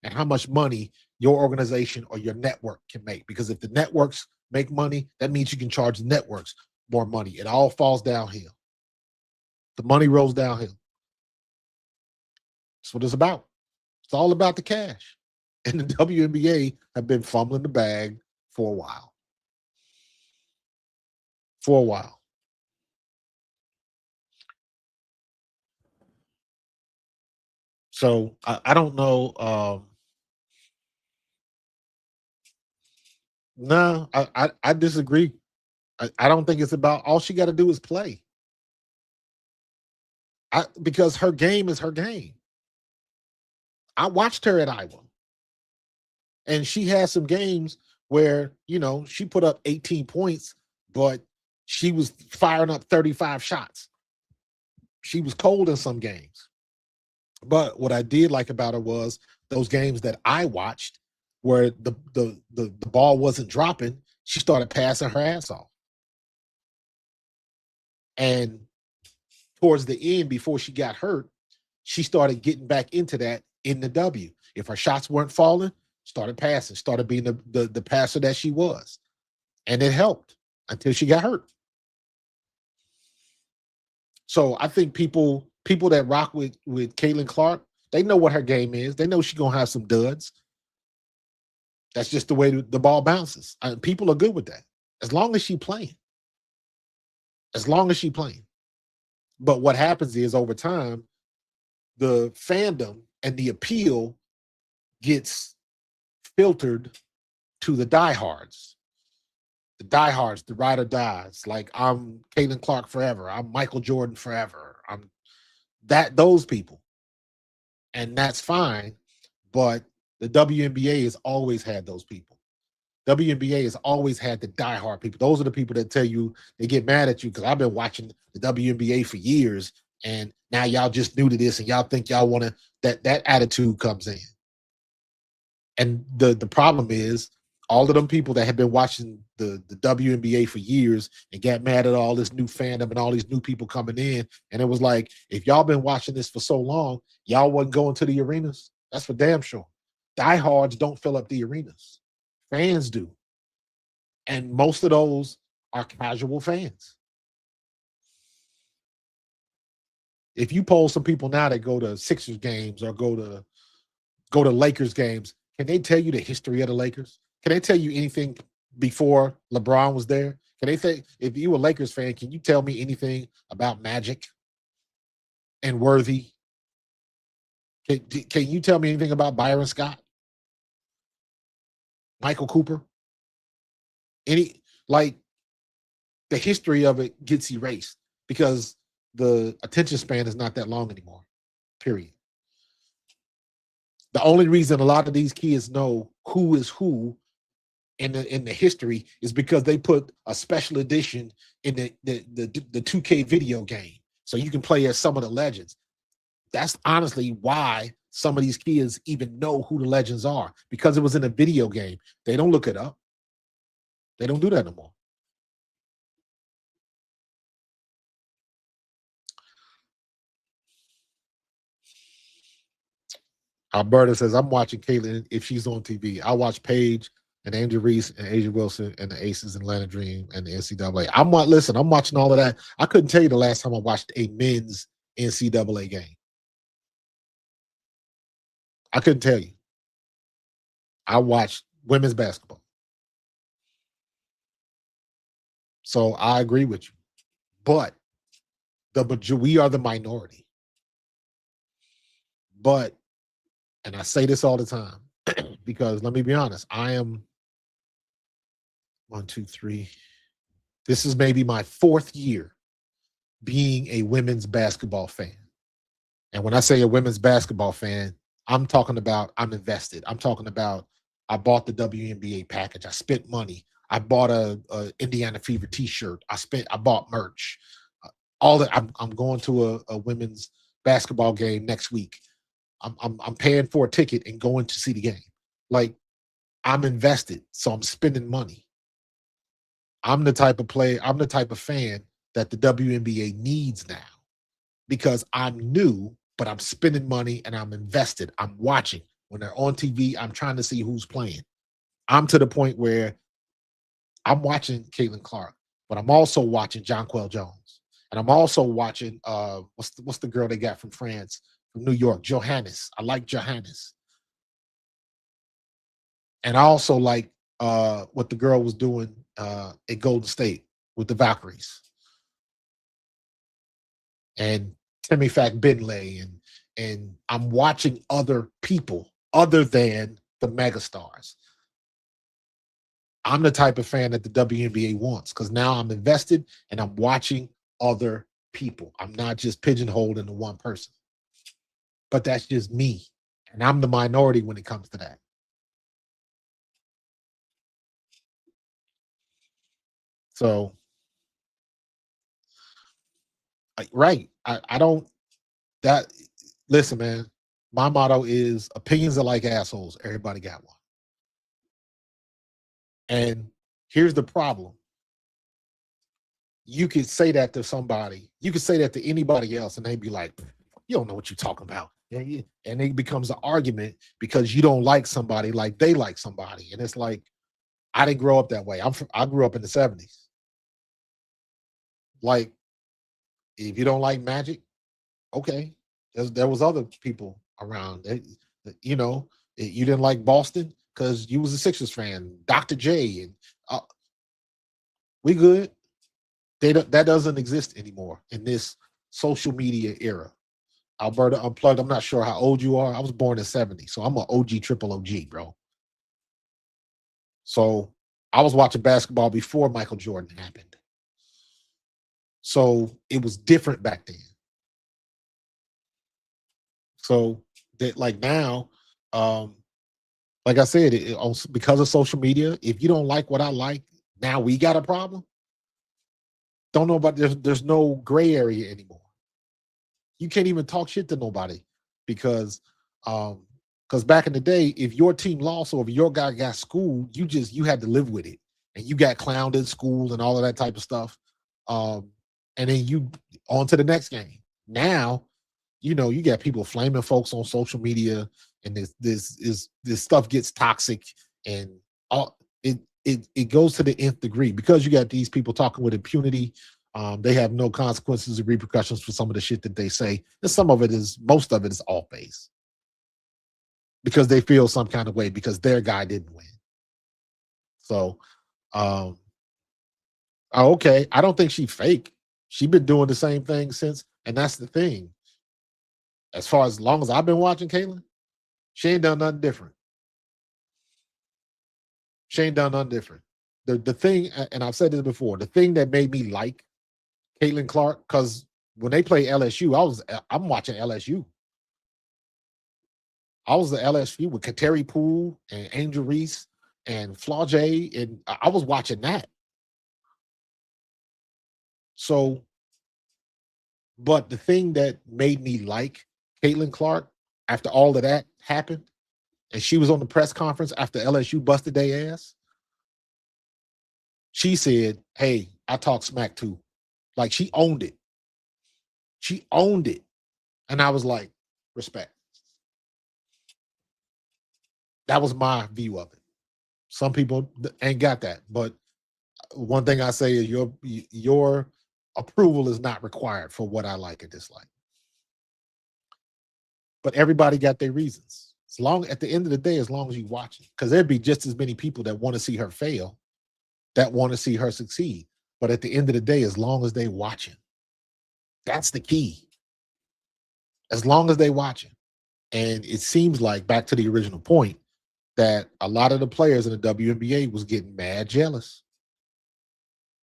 and how much money your organization or your network can make. Because if the networks make money, that means you can charge the networks more money. It all falls downhill. The money rolls downhill. That's what it's about. It's all about the cash. And the WNBA have been fumbling the bag for a while. For a while. So I don't know. No, I disagree. I don't think it's about all she got to do is play. Because her game is her game. I watched her at Iowa. And she had some games where, she put up 18 points, but she was firing up 35 shots. She was cold in some games. But what I did like about her was those games that I watched where the ball wasn't dropping, she started passing her ass off. And towards the end, before she got hurt, she started getting back into that in the W. If her shots weren't falling, started passing, started being the passer that she was. And it helped until she got hurt. So I think people that rock with Caitlin Clark, they know what her game is. They know she's going to have some duds. That's just the way the ball bounces. People are good with that. As long as she's playing. As long as she's playing. But what happens is over time, the fandom and the appeal gets filtered to the diehards. The diehards, the ride or dies. Like, I'm Caitlin Clark forever. I'm Michael Jordan forever. I'm those people. And that's fine. But the WNBA has always had those people. WNBA has always had the diehard people. Those are the people that tell you, they get mad at you because I've been watching the WNBA for years, and now y'all just new to this and y'all think y'all want to, that attitude comes in. And the problem is all of them people that have been watching the WNBA for years and got mad at all this new fandom and all these new people coming in. And it was like, if y'all been watching this for so long, y'all wasn't going to the arenas. That's for damn sure. Diehards don't fill up the arenas. Fans do. And most of those are casual fans. If you poll some people now that go to Sixers games or go to Lakers games, can they tell you the history of the Lakers? Can they tell you anything before LeBron was there? Can they say, if you a Lakers fan, can you tell me anything about Magic and Worthy? Can you tell me anything about Byron Scott? Michael Cooper? The history of it gets erased because the attention span is not that long anymore. Period. The only reason a lot of these kids know who is who in the history is because they put a special edition in the 2K video game, so you can play as some of the legends. That's honestly why some of these kids even know who the legends are, because it was in a video game. They don't look it up. They don't do that no more. Alberta says, I'm watching Caitlin if she's on TV. I watch Paige and Angel Reese and Asia Wilson and the Aces and Atlanta Dream and the NCAA. I'm watching all of that. I couldn't tell you the last time I watched a men's NCAA game. I couldn't tell you. I watched women's basketball. So I agree with you. But we are the minority. But, and I say this all the time, because let me be honest, I am 1, 2, 3. This is maybe my 4th year being a women's basketball fan. And when I say a women's basketball fan, I'm talking about I'm invested. I'm talking about I bought the WNBA package. I spent money. I bought a Indiana Fever T-shirt. I bought merch. All that. I'm going to a women's basketball game next week. I'm paying for a ticket and going to see the game. Like, I'm invested, so I'm spending money. I'm the type of player. I'm the type of fan that the WNBA needs now, because I'm new, but I'm spending money and I'm invested. I'm watching. When they're on TV, I'm trying to see who's playing. I'm to the point where I'm watching Caitlin Clark, but I'm also watching Jonquel Jones. And I'm also watching, what's the girl they got from France, from New York, Johannes. I like Johannes. And I also like what the girl was doing at Golden State with the Valkyries. And Timmy Fack Binley, and I'm watching other people other than the megastars. I'm the type of fan that the WNBA wants, because now I'm invested and I'm watching other people. I'm not just pigeonholed into one person. But that's just me. And I'm the minority when it comes to that. So, right. I don't, that, listen, man, my motto is opinions are like assholes. Everybody got one. And here's the problem. You could say that to somebody, you could say that to anybody else, and they'd be like, you don't know what you're talking about. And it becomes an argument because you don't like somebody like they like somebody. And it's like, I didn't grow up that way. I grew up in the 70s. Like, if you don't like Magic, okay. There was other people around. You know, you didn't like Boston because you was a Sixers fan, Dr. J, and we good. That doesn't exist anymore in this social media era. Alberta Unplugged, I'm not sure how old you are. I was born in 70, so I'm an OG triple OG, bro. So I was watching basketball before Michael Jordan happened. So it was different back then. So that, like, now, like I said, because of social media, if you don't like what I like, now we got a problem. Don't know about, there's no gray area anymore. You can't even talk shit to nobody because back in the day, if your team lost or if your guy got schooled, you had to live with it, and you got clowned in school and all of that type of stuff. And then you on to the next game. Now, you got people flaming folks on social media, and this stuff gets toxic, and it goes to the nth degree because you got these people talking with impunity. They have no consequences or repercussions for some of the shit that they say. And most of it is off base because they feel some kind of way because their guy didn't win. So, okay. I don't think she fake. She been doing the same thing since, and that's the thing. As long as I've been watching Caitlin, she ain't done nothing different. She ain't done nothing different. The thing, and I've said this before, the thing that made me like Caitlin Clark, because when they play LSU, I'm watching LSU. I was the LSU with Kateri Poole and Angel Reese and Flau'jae, and I was watching that. So, but the thing that made me like Caitlin Clark after all of that happened, and she was on the press conference after LSU busted their ass, she said, "Hey, I talk smack too." Like she owned it. She owned it. And I was like, respect. That was my view of it. Some people ain't got that. But one thing I say is your approval is not required for what I like or dislike. But everybody got their reasons. At the end of the day, as long as you watch it, because there'd be just as many people that want to see her fail, that want to see her succeed. But at the end of the day, as long as they watching, that's the key. As long as they watching. And it seems like, back to the original point, that a lot of the players in the WNBA was getting mad jealous.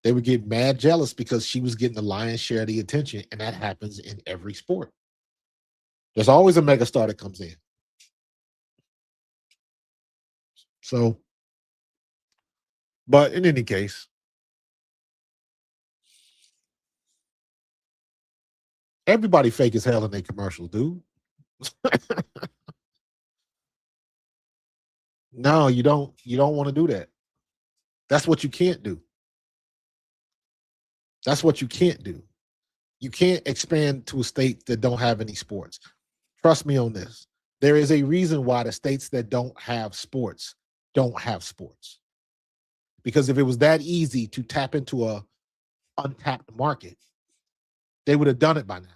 They would get mad jealous because she was getting the lion's share of the attention, and that happens in every sport. There's always a megastar that comes in. So, but in any case, everybody fake as hell in their commercials, dude. No, you don't want to do that. That's what you can't do. That's what you can't do. You can't expand to a state that don't have any sports. Trust me on this. There is a reason why the states that don't have sports don't have sports. Because if it was that easy to tap into a untapped market, they would have done it by now.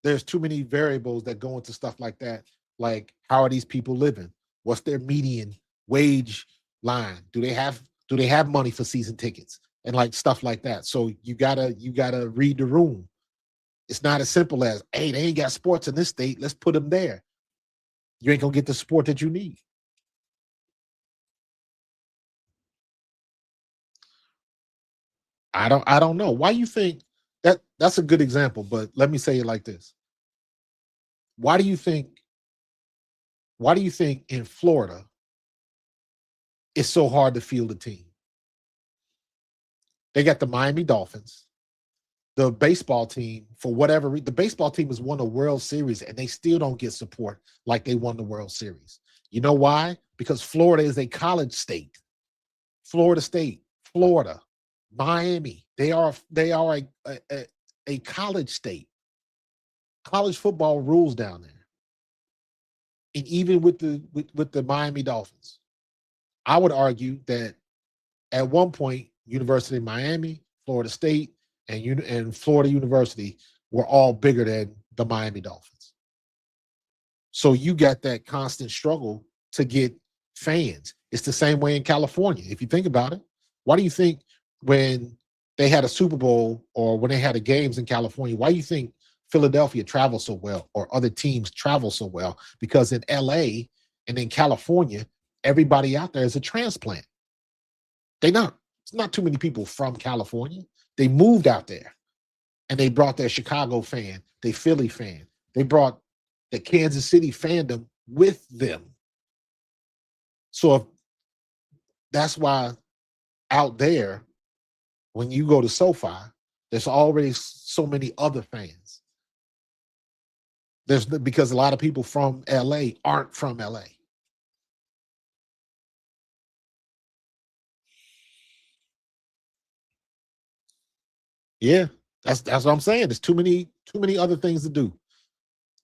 There's too many variables that go into stuff like that. Like, how are these people living? What's their median wage line? Do they have money for season tickets and like stuff like that? So you gotta read the room. It's not as simple as, hey, they ain't got sports in this state, let's put them there. You ain't gonna get the support that you need. I don't know. Why you think that's a good example, but let me say it like this. Why do you think in Florida it's so hard to field a team? They got the Miami Dolphins, the baseball team, for whatever reason. The baseball team has won a World Series and they still don't get support like they won the World Series. You know why? Because Florida is a college state. Florida State, Florida, Miami, they are a college state. College football rules down there. And even with the Miami Dolphins, I would argue that at one point, University of Miami, Florida State, and Florida University were all bigger than the Miami Dolphins. So you got that constant struggle to get fans. It's the same way in California. If you think about it, why do you think when they had a Super Bowl or when they had the games in California, why do you think Philadelphia travels so well or other teams travel so well? Because in LA and in California, everybody out there is a transplant. It's not too many people from California. They moved out there and they brought their Chicago fan, their Philly fan. They brought the Kansas City fandom with them. So that's why out there, when you go to SoFi, there's already so many other fans. Because a lot of people from LA aren't from LA. Yeah, that's what I'm saying. There's too many other things to do.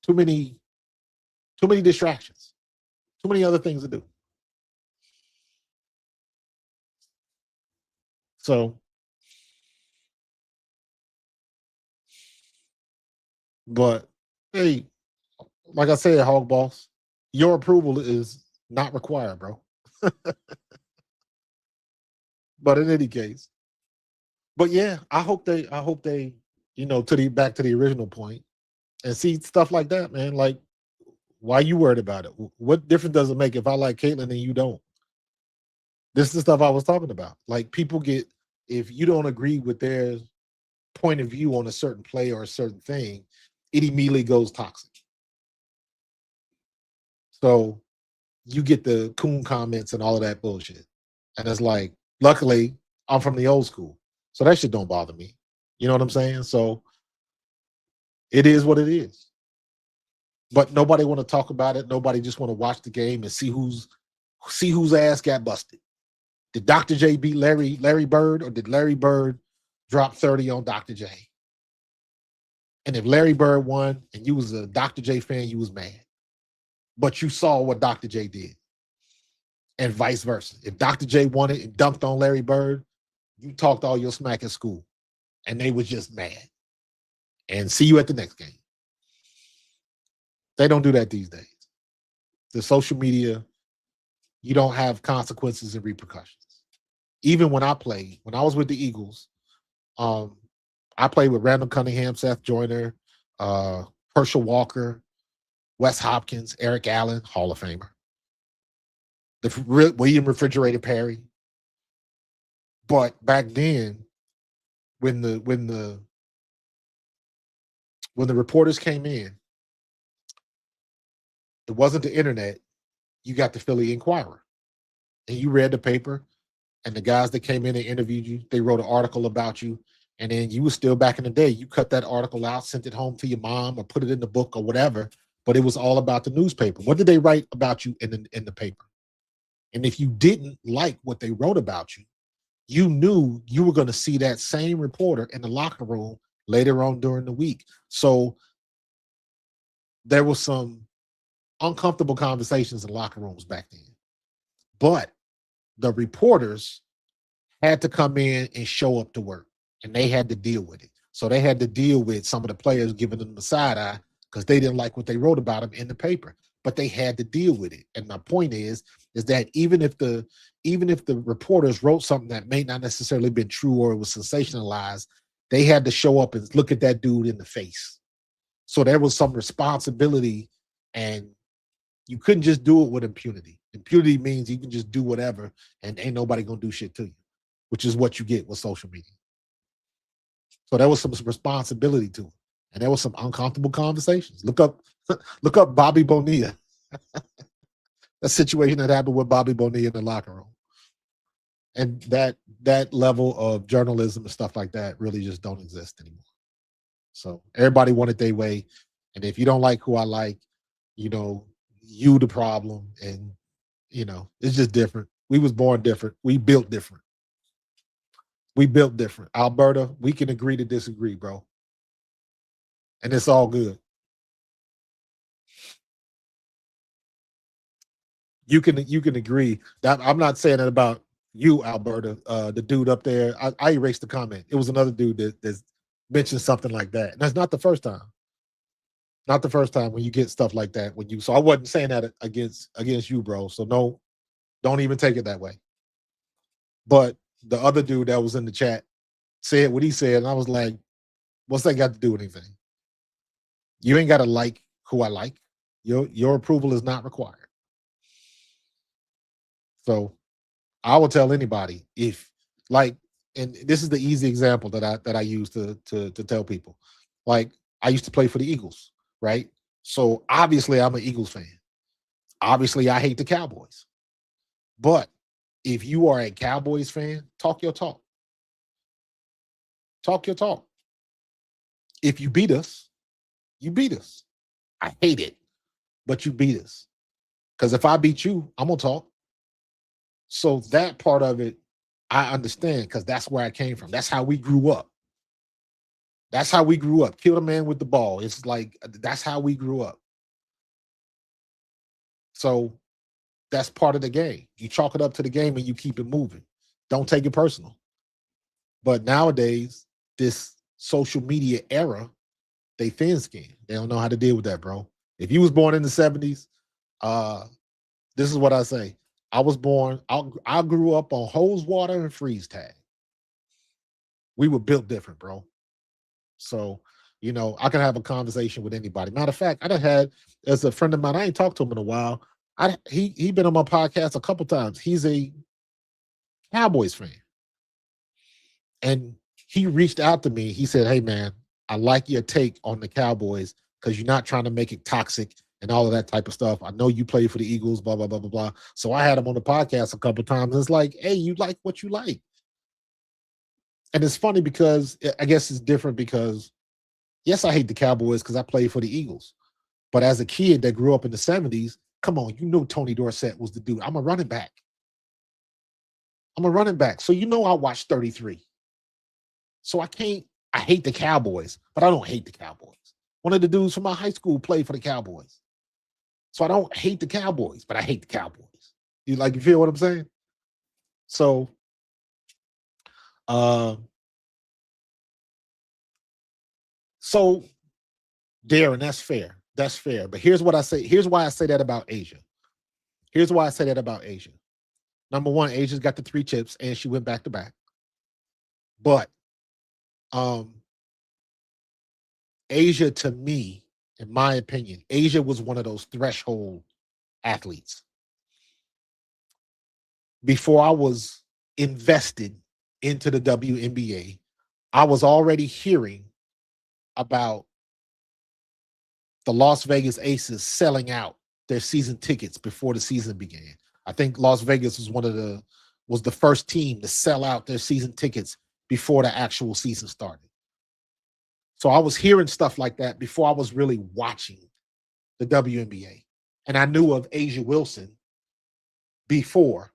Too many distractions. Too many other things to do. So, but hey, like I said, Hog Boss, your approval is not required, bro. But in any case, but yeah, I hope they, back to the original point and see stuff like that, man. Like, why you worried about it? What difference does it make if I like Caitlyn and you don't? This is the stuff I was talking about. Like, people get, if you don't agree with point of view on a certain play or a certain thing, it immediately goes toxic. So you get the coon comments and all of that bullshit. And it's like, luckily, I'm from the old school. So that shit don't bother me. You know what I'm saying? So it is what it is. But nobody want to talk about it. Nobody just want to watch the game and see whose ass got busted. Did Dr. J beat Larry Bird, or did Larry Bird drop 30 on Dr. J? And if Larry Bird won and you was a Dr. J fan, you was mad. But you saw what Dr. J did. And vice versa. If Dr. J won it and dunked on Larry Bird, you talked all your smack at school. And they was just mad. And see you at the next game. They don't do that these days. The social media, you don't have consequences and repercussions. Even when I played, when I was with the Eagles, I played with Randall Cunningham, Seth Joyner, Herschel Walker, Wes Hopkins, Eric Allen, Hall of Famer, the William Refrigerator Perry. But back then, when the reporters came in, it wasn't the internet. You got the Philly Inquirer, and you read the paper, and the guys that came in and interviewed you, they wrote an article about you, and then you were still back in the day. You cut that article out, sent it home to your mom, or put it in the book or whatever. But it was all about the newspaper. What did they write about you in the paper? And if you didn't like what they wrote about you, you knew you were going to see that same reporter in the locker room later on during the week. So there was some uncomfortable conversations in locker rooms back then. But the reporters had to come in and show up to work, and they had to deal with it. So they had to deal with some of the players giving them the side eye because they didn't like what they wrote about them in the paper. But they had to deal with it. And my point is that even if the reporters wrote something that may not necessarily been true or it was sensationalized, they had to show up and look at that dude in the face. So there was some responsibility, and you couldn't just do it with impunity. Impunity means you can just do whatever and ain't nobody gonna do shit to you, which is what you get with social media. So there was some responsibility to it. And there was some uncomfortable conversations. Look up Bobby Bonilla. That situation that happened with Bobby Bonilla in the locker room. And that level of journalism and stuff like that really just don't exist anymore. So everybody wanted their way. And if you don't like who I like, you the problem. And, it's just different. We was born different. We built different. Alberta, we can agree to disagree, bro. And it's all good. You can agree. That I'm not saying that about you, Alberta. The dude up there, I erased the comment. It was another dude that mentioned something like that. And that's not the first time. Not the first time when you get stuff like that. So I wasn't saying that against you, bro. So no, don't even take it that way. But the other dude that was in the chat said what he said, and I was like, what's that got to do with anything? You ain't got to like who I like. Your approval is not required. So I will tell anybody and this is the easy example that I use to tell people. Like, I used to play for the Eagles, right? So obviously I'm an Eagles fan. Obviously I hate the Cowboys. But if you are a Cowboys fan, talk your talk. Talk your talk. If you beat us, you beat us. I hate it, but you beat us. Because if I beat you, I'm going to talk. So that part of it, I understand, because that's where I came from. That's how we grew up. Kill a man with the ball. It's like, that's how we grew up. So that's part of the game. You chalk it up to the game and you keep it moving. Don't take it personal. But nowadays, this social media era, they thin skin. They don't know how to deal with that, bro. If you was born in the 70s, this is what I say. I grew up on hose water and freeze tag. We were built different, bro. So, I can have a conversation with anybody. Matter of fact, as a friend of mine, I ain't talked to him in a while. He been on my podcast a couple times. He's a Cowboys fan. And he reached out to me. He said, "Hey man, I like your take on the Cowboys because you're not trying to make it toxic and all of that type of stuff. I know you play for the Eagles, blah blah blah blah blah." So I had him on the podcast a couple of times. It's like, hey, you like what you like, and it's funny because I guess it's different because yes, I hate the Cowboys because I played for the Eagles, but as a kid that grew up in the '70s, come on, you know Tony Dorsett was the dude. I'm a running back. So I watched 33. So I hate the Cowboys, but I don't hate the Cowboys. One of the dudes from my high school played for the Cowboys. So I don't hate the Cowboys, but I hate the Cowboys. You feel what I'm saying? So, uh, so Darren, that's fair. That's fair. But here's what I say. Here's why I say that about Asia. Number one, Asia's got the 3 chips and she went back to back. But Asia, to me, in my opinion, Asia was one of those threshold athletes. Before I was invested into the WNBA, I was already hearing about the Las Vegas Aces selling out their season tickets before the season began. I think Las Vegas was the first team to sell out their season tickets before the actual season started. So I was hearing stuff like that before I was really watching the WNBA. And I knew of Asia Wilson before,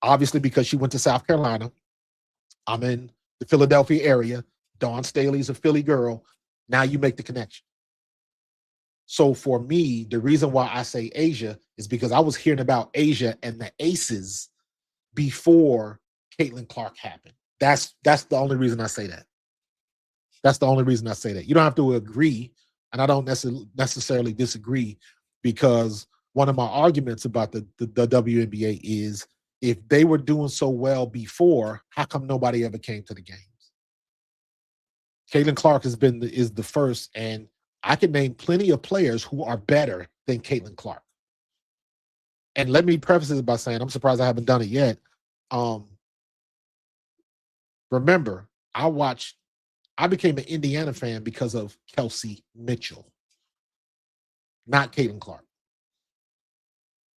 obviously because she went to South Carolina. I'm in the Philadelphia area. Dawn Staley's a Philly girl. Now you make the connection. So for me, the reason why I say Asia is because I was hearing about Asia and the Aces before Caitlin Clark happened. That's the only reason I say that. That's the only reason I say that. You don't have to agree, and I don't necessarily disagree, because one of my arguments about the WNBA is if they were doing so well before, how come nobody ever came to the games? Caitlin Clark is the first, and I can name plenty of players who are better than Caitlin Clark. And let me preface this by saying I'm surprised I haven't done it yet. Remember, I became an Indiana fan because of Kelsey Mitchell, not Caitlin Clark.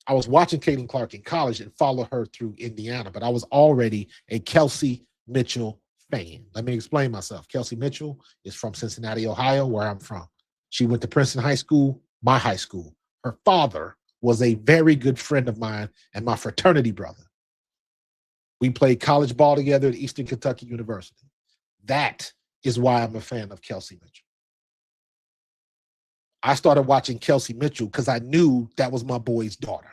I was watching Caitlin Clark in college and followed her through Indiana, but I was already a Kelsey Mitchell fan. Let me explain myself. Kelsey Mitchell is from Cincinnati, Ohio, where I'm from. She went to Princeton High School, my high school. Her father was a very good friend of mine and my fraternity brother. We played college ball together at Eastern Kentucky University. That is why I'm a fan of Kelsey Mitchell. I started watching Kelsey Mitchell because I knew that was my boy's daughter.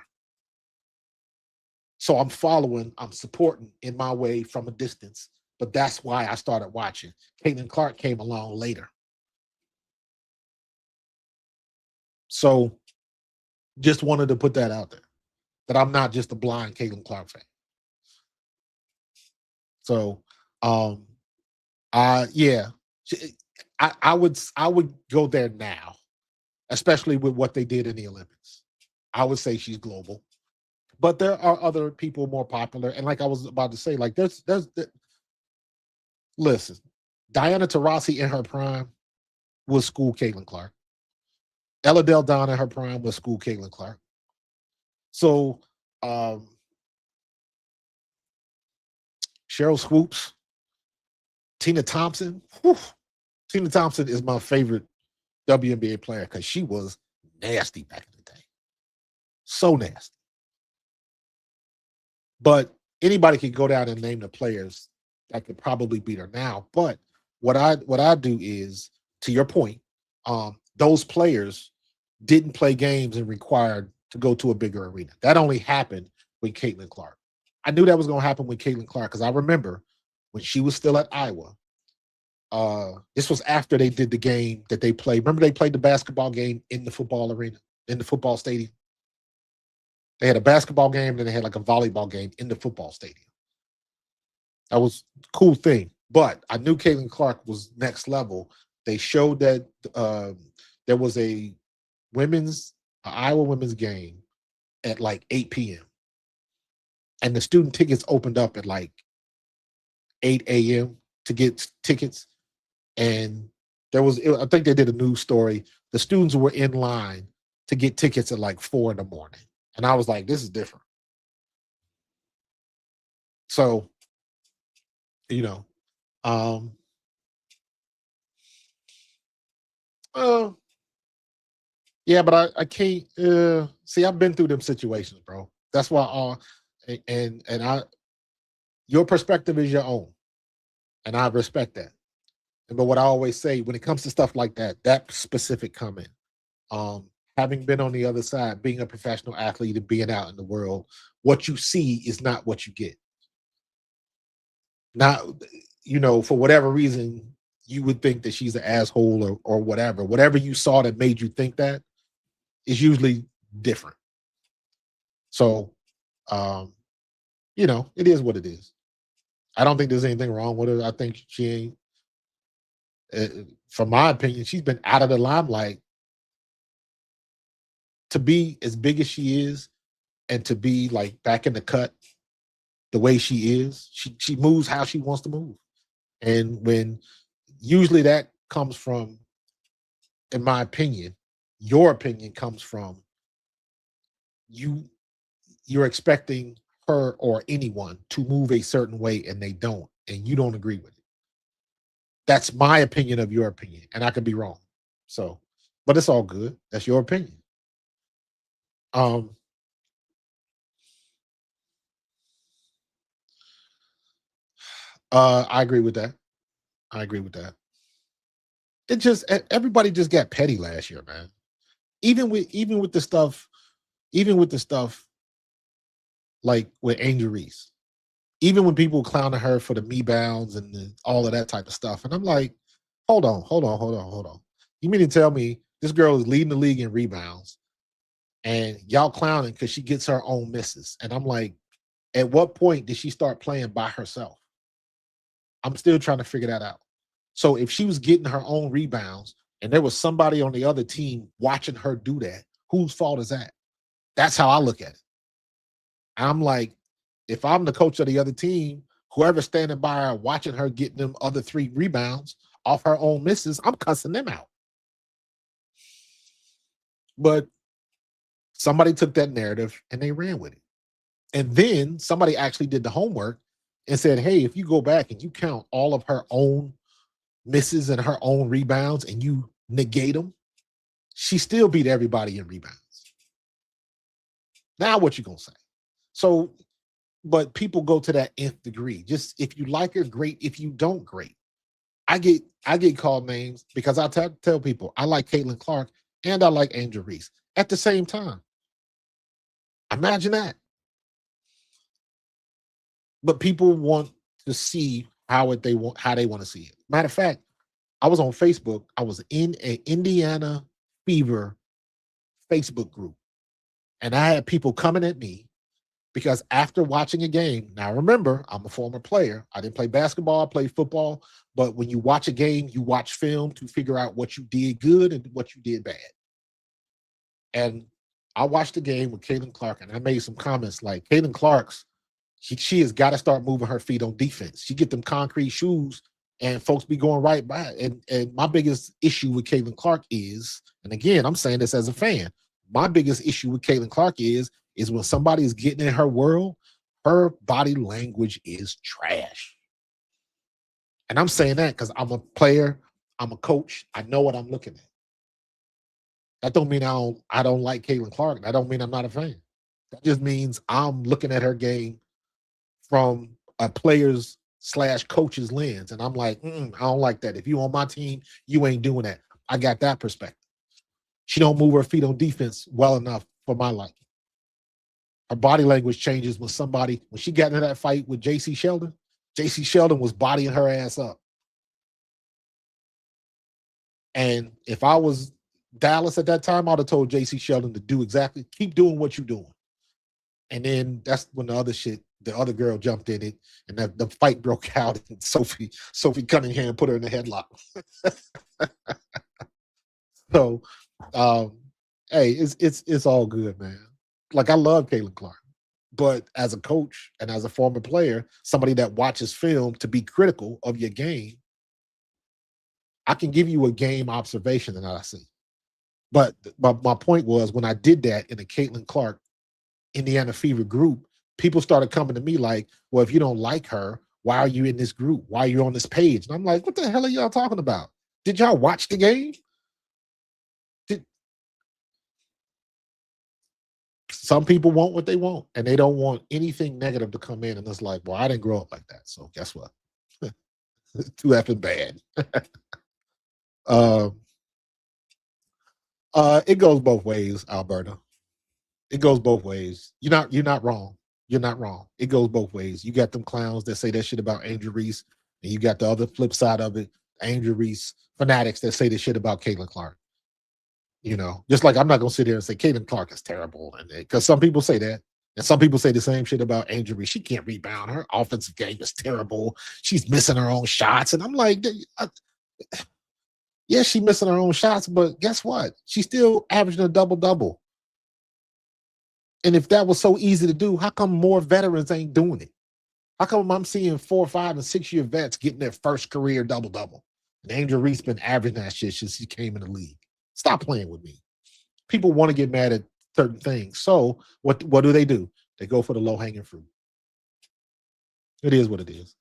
So I'm following, I'm supporting in my way from a distance, but that's why I started watching. Caitlin Clark came along later. So just wanted to put that out there, that I'm not just a blind Caitlin Clark fan. So, I would go there now, especially with what they did in the Olympics. I would say she's global, but there are other people more popular. And like I was about to say, like listen, Diana Taurasi in her prime was school Caitlin Clark. Ella Del Don in her prime was school Caitlin Clark. So, Cheryl Swoops, Tina Thompson. Whew. Tina Thompson is my favorite WNBA player because she was nasty back in the day. So nasty. But anybody can go down and name the players that could probably beat her now. But what I do is, to your point, those players didn't play games and required to go to a bigger arena. That only happened with Caitlin Clark. I knew that was going to happen with Caitlin Clark because I remember when she was still at Iowa. This was after they did the game that they played. Remember they played the basketball game in the football arena, in the football stadium? They had a basketball game, and then they had like a volleyball game in the football stadium. That was a cool thing. But I knew Caitlin Clark was next level. They showed that there was a Iowa women's game at like 8 p.m. And the student tickets opened up at like 8 a.m. to get tickets, and I think they did a news story. The students were in line to get tickets at like 4 a.m, and I was like, "This is different." So, you know, um, uh, yeah, but I can't see. I've been through them situations, bro. That's why. And I, your perspective is your own, and I respect that. But what I always say when it comes to stuff like that, that specific comment, um, having been on the other side, being a professional athlete and being out in the world, what you see is not what you get. Not, for whatever reason, you would think that she's an asshole or whatever. Whatever you saw that made you think that is usually different. So, um, it is what it is. I don't think there's anything wrong with her. I think she ain't, from my opinion, she's been out of the limelight to be as big as she is and to be like back in the cut the way she is. She moves how she wants to move. And when usually that comes from, in my opinion, your opinion comes from you're expecting her or anyone to move a certain way and they don't, and you don't agree with it. That's my opinion of your opinion, and I could be wrong. So, but it's all good. That's your opinion. Um, I agree with that. I agree with that. It just everybody just got petty last year, man. Even with the stuff, even with the stuff like with Angel Reese, even when people clowning her for the me bounds and all of that type of stuff, and I'm like, hold on, hold on, hold on, hold on. You mean to tell me this girl is leading the league in rebounds, and y'all clowning because she gets her own misses? And I'm like, at what point did she start playing by herself? I'm still trying to figure that out. So if she was getting her own rebounds and there was somebody on the other team watching her do that, whose fault is that? That's how I look at it. I'm like, if I'm the coach of the other team, whoever's standing by her watching her getting them other 3 rebounds off her own misses, I'm cussing them out. But somebody took that narrative and they ran with it. And then somebody actually did the homework and said, hey, if you go back and you count all of her own misses and her own rebounds and you negate them, she still beat everybody in rebounds. Now what you gonna say? So, but people go to that nth degree. Just if you like her, great. If you don't, great. I get called names because I tell people I like Caitlin Clark and I like Angel Reese at the same time. Imagine that. But people want to see how they want to see it. Matter of fact, I was on Facebook. I was in an Indiana Fever Facebook group, and I had people coming at me because after watching a game, now remember, I'm a former player. I didn't play basketball, I played football. But when you watch a game, you watch film to figure out what you did good and what you did bad. And I watched the game with Caitlin Clark, and I made some comments like, Caitlin Clark's, she has got to start moving her feet on defense. She get them concrete shoes, and folks be going right by it. And my biggest issue with Caitlin Clark is, and again, I'm saying this as a fan, my biggest issue with Caitlin Clark is when somebody is getting in her world, her body language is trash. And I'm saying that because I'm a player, I'm a coach, I know what I'm looking at. That don't mean I don't like Caitlin Clark. That don't mean I'm not a fan. That just means I'm looking at her game from a player's / coach's lens. And I'm like, I don't like that. If you on my team, you ain't doing that. I got that perspective. She don't move her feet on defense well enough for my liking. Her body language changes when she got into that fight with JC Sheldon was bodying her ass up. And if I was Dallas at that time, I'd have told JC Sheldon to keep doing what you're doing. And then that's when the other girl jumped in it, and the fight broke out. And Sophie Cunningham put her in the headlock. So, hey, it's all good, man. Like, I love Caitlin Clark, But as a coach and as a former player, somebody that watches film to be critical of your game, I can give you a game observation that I see. But my point was when I did that in the Caitlin Clark Indiana Fever group, people started coming to me like, well, if you don't like her, why are you in this group? Why are you on this page? And I'm like, what the hell are y'all talking about? Did y'all watch the game? Some people want what they want, and they don't want anything negative to come in. And it's like, well, I didn't grow up like that. So guess what? Too effing bad. um, it goes both ways, Alberta. It goes both ways. You're not wrong. You're not wrong. It goes both ways. You got them clowns that say that shit about Angel Reese, and you got the other flip side of it, Angel Reese fanatics that say the shit about Caitlin Clark. Just like I'm not gonna sit here and say Caitlin Clark is terrible, and because some people say that, and some people say the same shit about Angel Reese. She can't rebound. Her offensive game is terrible. She's missing her own shots, and I'm like, yeah, she's missing her own shots, but guess what? She's still averaging a double-double. And if that was so easy to do, how come more veterans ain't doing it? How come I'm seeing 4, 5, and 6-year vets getting their first career double-double? And Angel Reese been averaging that shit since he came in the league. Stop playing with me. People want to get mad at certain things. So what do? They go for the low-hanging fruit. It is what it is.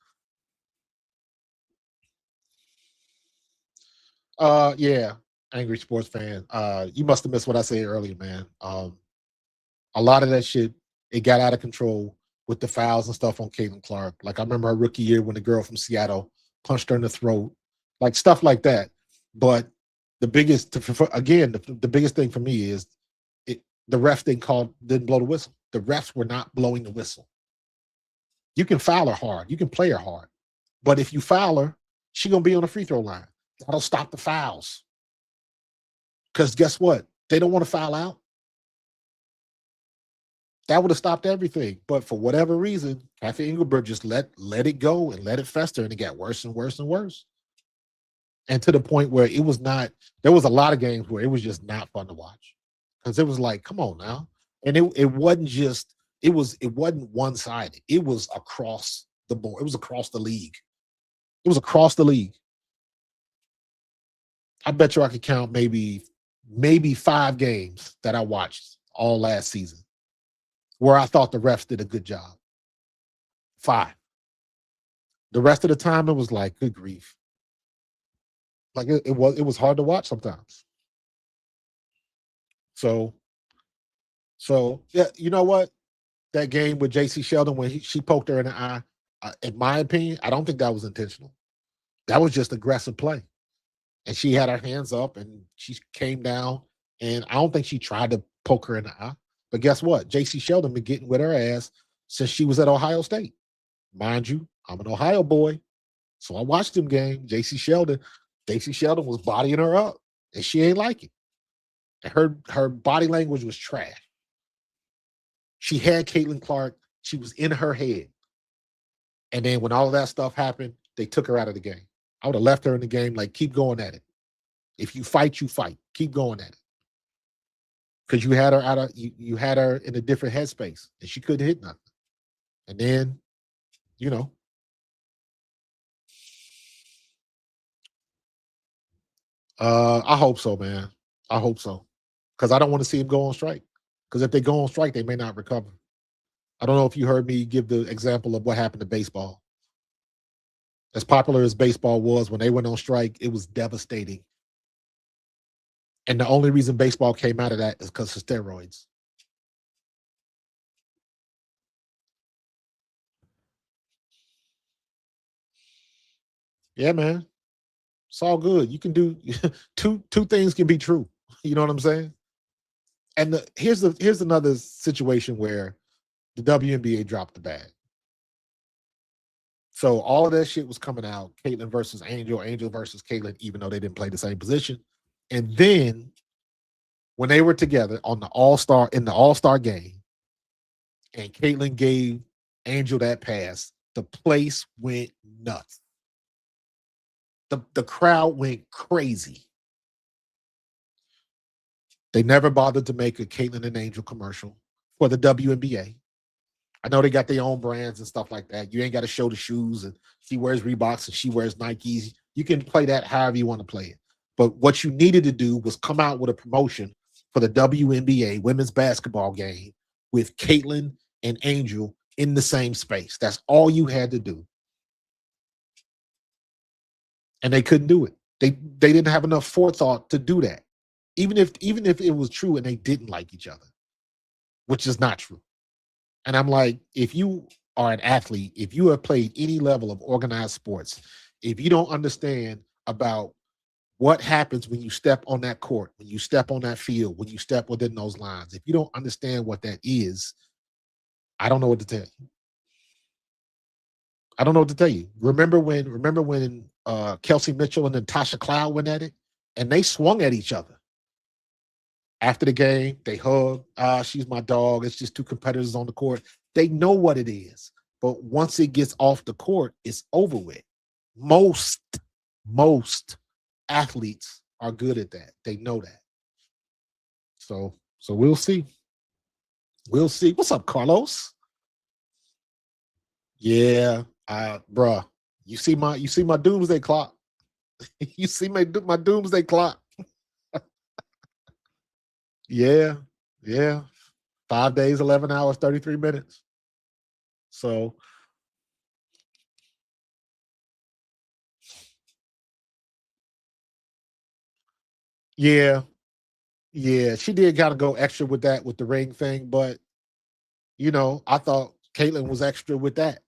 Yeah, angry sports fan. You must have missed what I said earlier, man. A lot of that shit, it got out of control with the fouls and stuff on Caitlin Clark. Like I remember her rookie year when the girl from Seattle punched her in the throat, like stuff like that. But the biggest, again, the biggest thing for me is the ref didn't blow the whistle. The refs were not blowing the whistle. You can foul her hard. You can play her hard. But if you foul her, she's going to be on the free throw line. That'll stop the fouls. Because guess what? They don't want to foul out. That would have stopped everything. But for whatever reason, Kathy Engelberg just let it go and let it fester, and it got worse and worse and worse. And to the point where there was a lot of games where it was just not fun to watch. Because it was like, come on now. And it wasn't one-sided. It was across the board. It was across the league. It was across the league. I bet you I could count maybe 5 games that I watched all last season where I thought the refs did a good job. 5. The rest of the time, it was like, good grief. Like it was hard to watch sometimes. So yeah, you know what? That game with J.C. Sheldon when she poked her in the eye, in my opinion, I don't think that was intentional. That was just aggressive play. And she had her hands up and she came down, and I don't think she tried to poke her in the eye. But guess what? J.C. Sheldon been getting with her ass since she was at Ohio State. Mind you, I'm an Ohio boy, so I watched them game. J.C. Sheldon was bodying her up, and she ain't like it. And her body language was trash. She had Caitlin Clark. She was in her head. And then when all of that stuff happened, they took her out of the game. I would have left her in the game, like, keep going at it. If you fight, you fight. Keep going at it. Because you had her you had her in a different headspace, and she couldn't hit nothing. And then, I hope so, man. I hope so. Because I don't want to see him go on strike. Because if they go on strike, they may not recover. I don't know if you heard me give the example of what happened to baseball. As popular as baseball was, when they went on strike, it was devastating. And the only reason baseball came out of that is because of steroids. Yeah, man. It's all good. You can do two things can be true. You know what I'm saying? And here's another situation where the WNBA dropped the bag. So all of that shit was coming out, Caitlin versus Angel, Angel versus Caitlin, even though they didn't play the same position. And then when they were together in the All-Star game, and Caitlin gave Angel that pass, the place went nuts. The crowd went crazy. They never bothered to make a Caitlin and Angel commercial for the WNBA. I know they got their own brands and stuff like that. You ain't got to show the shoes, and she wears Reeboks and she wears Nikes. You can play that however you want to play it. But what you needed to do was come out with a promotion for the WNBA women's basketball game with Caitlin and Angel in the same space. That's all you had to do. And they couldn't do it. They didn't have enough forethought to do that. Even if it was true and they didn't like each other, which is not true. And I'm like, if you are an athlete, if you have played any level of organized sports, if you don't understand about what happens when you step on that court, when you step on that field, when you step within those lines, if you don't understand what that is, I don't know what to tell you. I don't know what to tell you. Remember when Kelsey Mitchell and Natasha Cloud went at it, and they swung at each other. After the game, they hugged. She's my dog. It's just two competitors on the court. They know what it is. But once it gets off the court, it's over with. Most athletes are good at that. They know that. So we'll see. We'll see. What's up, Carlos? Yeah, bruh. You see my doomsday clock. You see my doomsday clock. Yeah. 5 days, 11 hours, 33 minutes. So yeah, she did gotta go extra with that with the ring thing, but I thought Caitlyn was extra with that.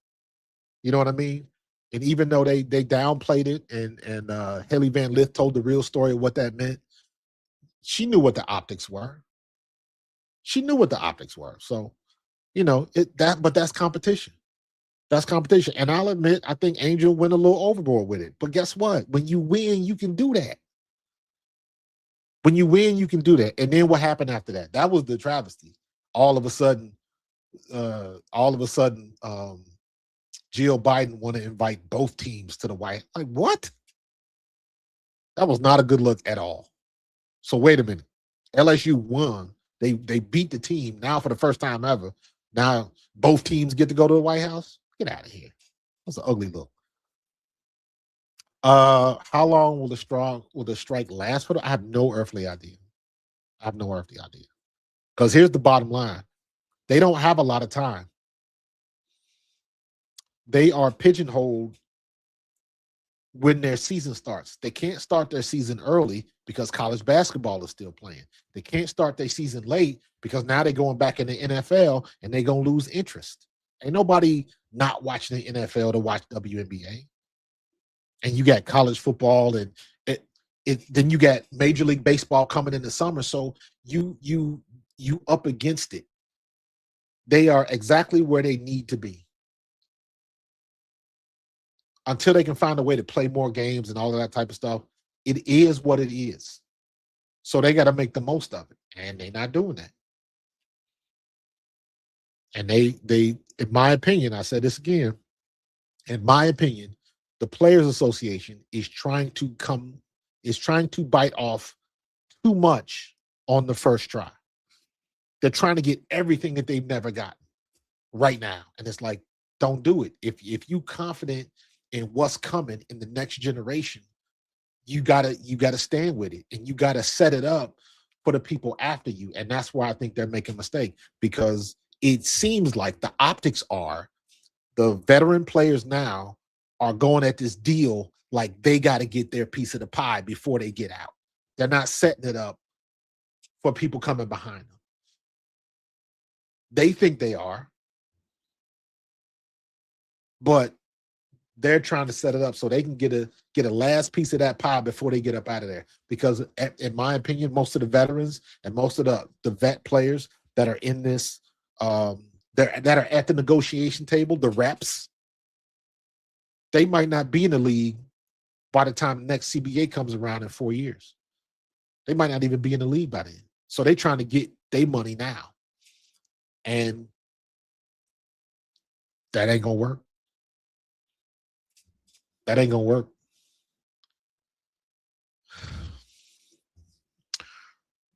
You know what I mean? And even though they downplayed it and Haley Van Lith told the real story of what that meant, she knew what the optics were. She knew what the optics were. So, but that's competition. That's competition. And I'll admit, I think Angel went a little overboard with it. But guess what? When you win, you can do that. When you win, you can do that. And then what happened after that? That was the travesty. All of a sudden, Jill Biden want to invite both teams to the White House. Like, what? That was not a good look at all. So wait a minute. LSU won. They beat the team. Now for the first time ever. Now both teams get to go to the White House. Get out of here. That's an ugly look. How long will the strike last for? I have no earthly idea. Because here's the bottom line. They don't have a lot of time. They are pigeonholed when their season starts. They can't start their season early because college basketball is still playing. They can't start their season late because now they're going back in the NFL and they're going to lose interest. Ain't nobody not watching the NFL to watch WNBA. And you got college football and then you got Major League Baseball coming in the summer. So you up against it. They are exactly where they need to be. Until they can find a way to play more games and all of that type of stuff, it is what it is. So they got to make the most of it, and they're not doing that. And they, in my opinion, I said this again. In my opinion, the Players Association is trying to bite off too much on the first try. They're trying to get everything that they've never gotten right now, and it's like, don't do it. If you confident in what's coming in the next generation, you gotta stand with it, and you gotta set it up for the people after you. And that's why I think they're making a mistake, because it seems like the optics are the veteran players now are going at this deal like they got to get their piece of the pie before they get out. They're not setting it up for people coming behind them. They think they are, but they're trying to set it up so they can get a last piece of that pie before they get up out of there. Because in my opinion, most of the veterans and most of the vet players that are in this, that are at the negotiation table, the reps, they might not be in the league by the time the next CBA comes around in 4 years. They might not even be in the league by then. So they're trying to get their money now. And that ain't going to work. That ain't going to work.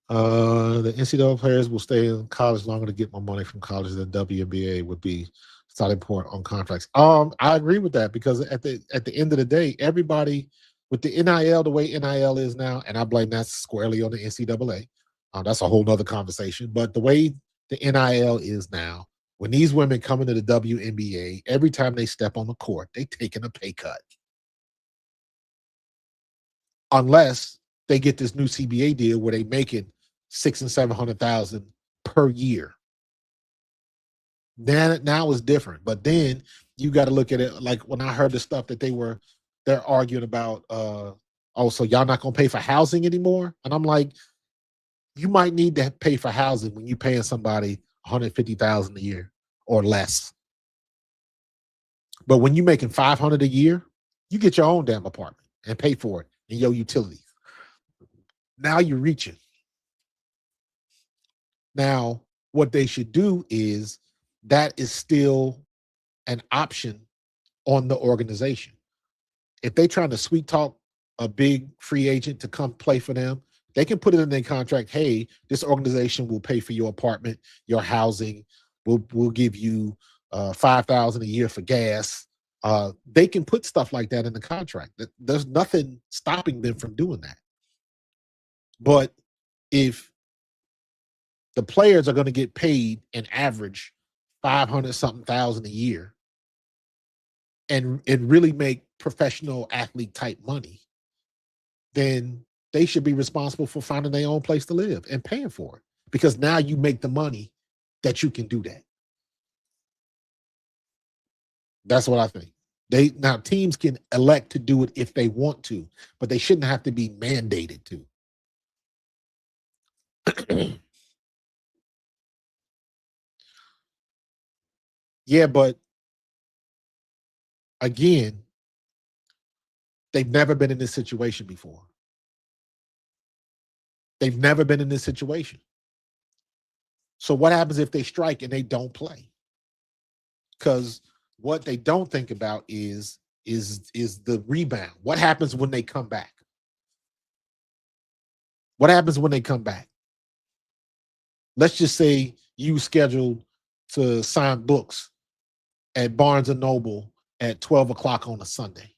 The NCAA players will stay in college longer to get more money from college than WNBA would be starting point on contracts. I agree with that because at the end of the day, everybody with the NIL, the way NIL is now, and I blame that squarely on the NCAA. That's a whole nother conversation. But the way the NIL is now, when these women come into the WNBA, every time they step on the court, they taking a pay cut. Unless they get this new CBA deal where they make it 600,000 and 700,000 per year. Now it's different. But then you got to look at it like when I heard the stuff that they're arguing about. Oh, so y'all not gonna pay for housing anymore? And I'm like, you might need to pay for housing when you're paying somebody 150,000 a year or less. But when you're making 500 a year, you get your own damn apartment and pay for it and your utilities. Now you're reaching. Now, what they should do is that is still an option on the organization. If they're trying to sweet talk a big free agent to come play for them, they can put it in their contract. Hey, this organization will pay for your apartment, your housing. We'll give you $5,000 a year for gas. They can put stuff like that in the contract. There's nothing stopping them from doing that. But if the players are going to get paid an average 500 something thousand a year and really make professional athlete type money, then they should be responsible for finding their own place to live and paying for it, because now you make the money that you can do that. That's what I think. Now teams can elect to do it if they want to, but they shouldn't have to be mandated to. Yeah, but again, they've never been in this situation before. They've never been in this situation. So what happens if they strike and they don't play? Because what they don't think about is the rebound. What happens when they come back? What happens when they come back? Let's just say you scheduled to sign books at Barnes and Noble at 12 o'clock on a Sunday,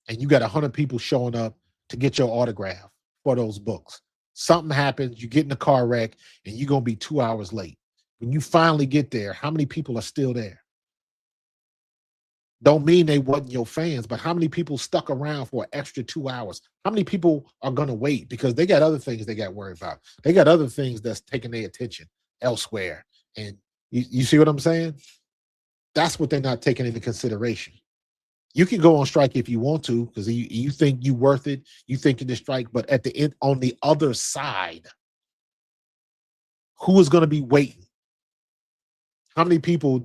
and you got 100 people showing up to get your autograph for those books. Something happens, you get in a car wreck, and you're going to be 2 hours late. When you finally get there, how many people are still there? Don't mean they wasn't your fans, but how many people stuck around for an extra 2 hours? How many people are going to wait because they got other things they got worried about? They got other things that's taking their attention elsewhere. And you see what I'm saying? That's what they're not taking into consideration. You can go on strike if you want to because you think you worth it. You think you can strike, but at the end, on the other side, who is going to be waiting? How many people,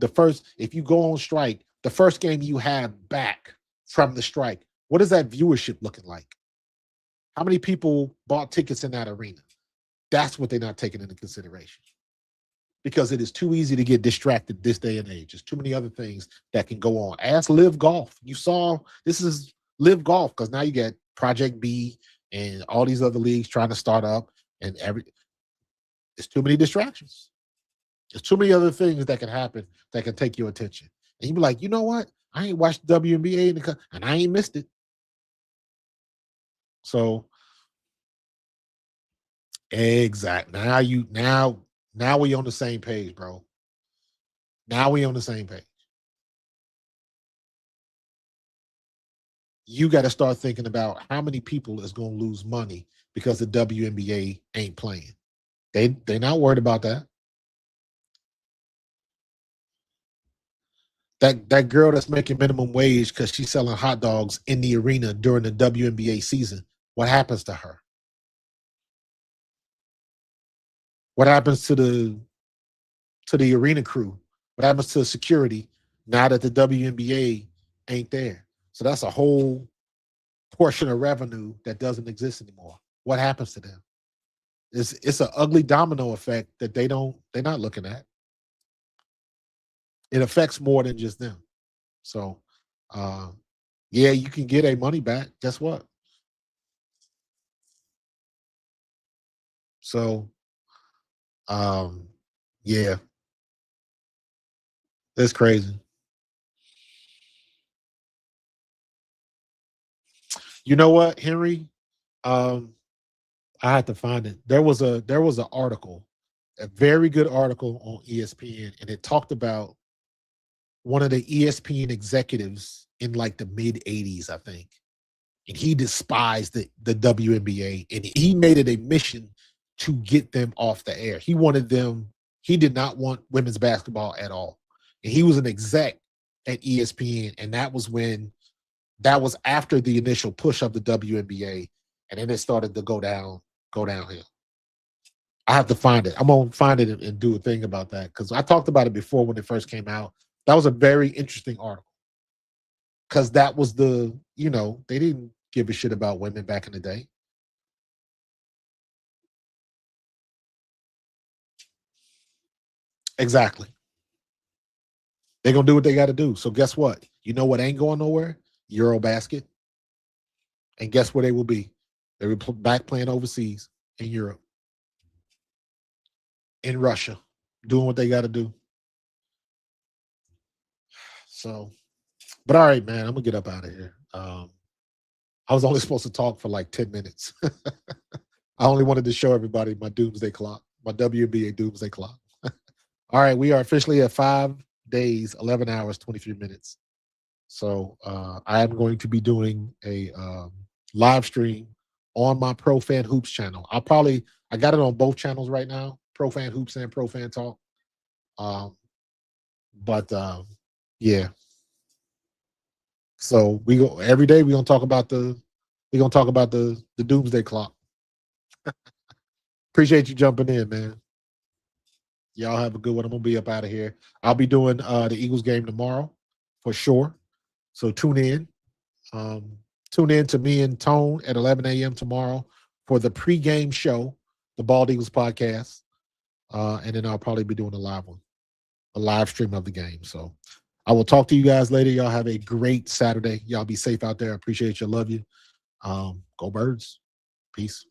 if you go on strike, the first game you have back from the strike, what is that viewership looking like? How many people bought tickets in that arena? That's what they're not taking into consideration, because it is too easy to get distracted this day and age. There's too many other things that can go on. Ask Live Golf. You saw this is Live Golf because now you got Project B and all these other leagues trying to start up, and there's too many distractions. There's too many other things that can happen that can take your attention. And you be like, you know what? I ain't watched WNBA and I ain't missed it. So exactly. Now we on the same page, bro. Now we on the same page. You got to start thinking about how many people is going to lose money because the WNBA ain't playing. They not worried about that. That girl that's making minimum wage because she's selling hot dogs in the arena during the WNBA season, what happens to her? What happens to the arena crew? What happens to security now that the WNBA ain't there? So that's a whole portion of revenue that doesn't exist anymore. What happens to them? It's an ugly domino effect that they're not looking at. It affects more than just them. So, yeah, you can get a money back. Guess what? So, yeah, that's crazy. You know what, Henry? Um, I had to find it. There was an article, a very good article on ESPN, and it talked about one of the ESPN executives in like the mid '80s, I think, and he despised the WNBA, and he made it a mission to get them off the air. He wanted them. He did not want women's basketball at all, and he was an exec at ESPN, and that was after the initial push of the WNBA, and then it started to go downhill. I have to find it. I'm gonna find it and do a thing about that because I talked about it before when it first came out. That was a very interesting article because that was they didn't give a shit about women back in the day. Exactly. They're gonna do what they got to do. So guess what? You know what ain't going nowhere? Eurobasket. And guess where they will be? They will back playing overseas in Europe, in Russia, doing what they got to do. So, but all right, man, I'm gonna get up out of here. I was only supposed to talk for like 10 minutes. I only wanted to show everybody my doomsday clock, my WNBA doomsday clock. All right, we are officially at 5 days, 11 hours, 23 minutes. So I am going to be doing a live stream on my Pro Fan Hoops channel. I got it on both channels right now, Pro Fan Hoops and Pro Fan Talk. But yeah. So we go every day. We're gonna talk about the doomsday clock. Appreciate you jumping in, man. Y'all have a good one. I'm gonna be up out of here. I'll be doing the Eagles game tomorrow for sure. So tune in. Tune in to me and Tone at 11 a.m. tomorrow for the pregame show, the Bald Eagles podcast. And then I'll probably be doing a live stream of the game. So I will talk to you guys later. Y'all have a great Saturday. Y'all be safe out there. I appreciate you. Love you. Go Birds. Peace.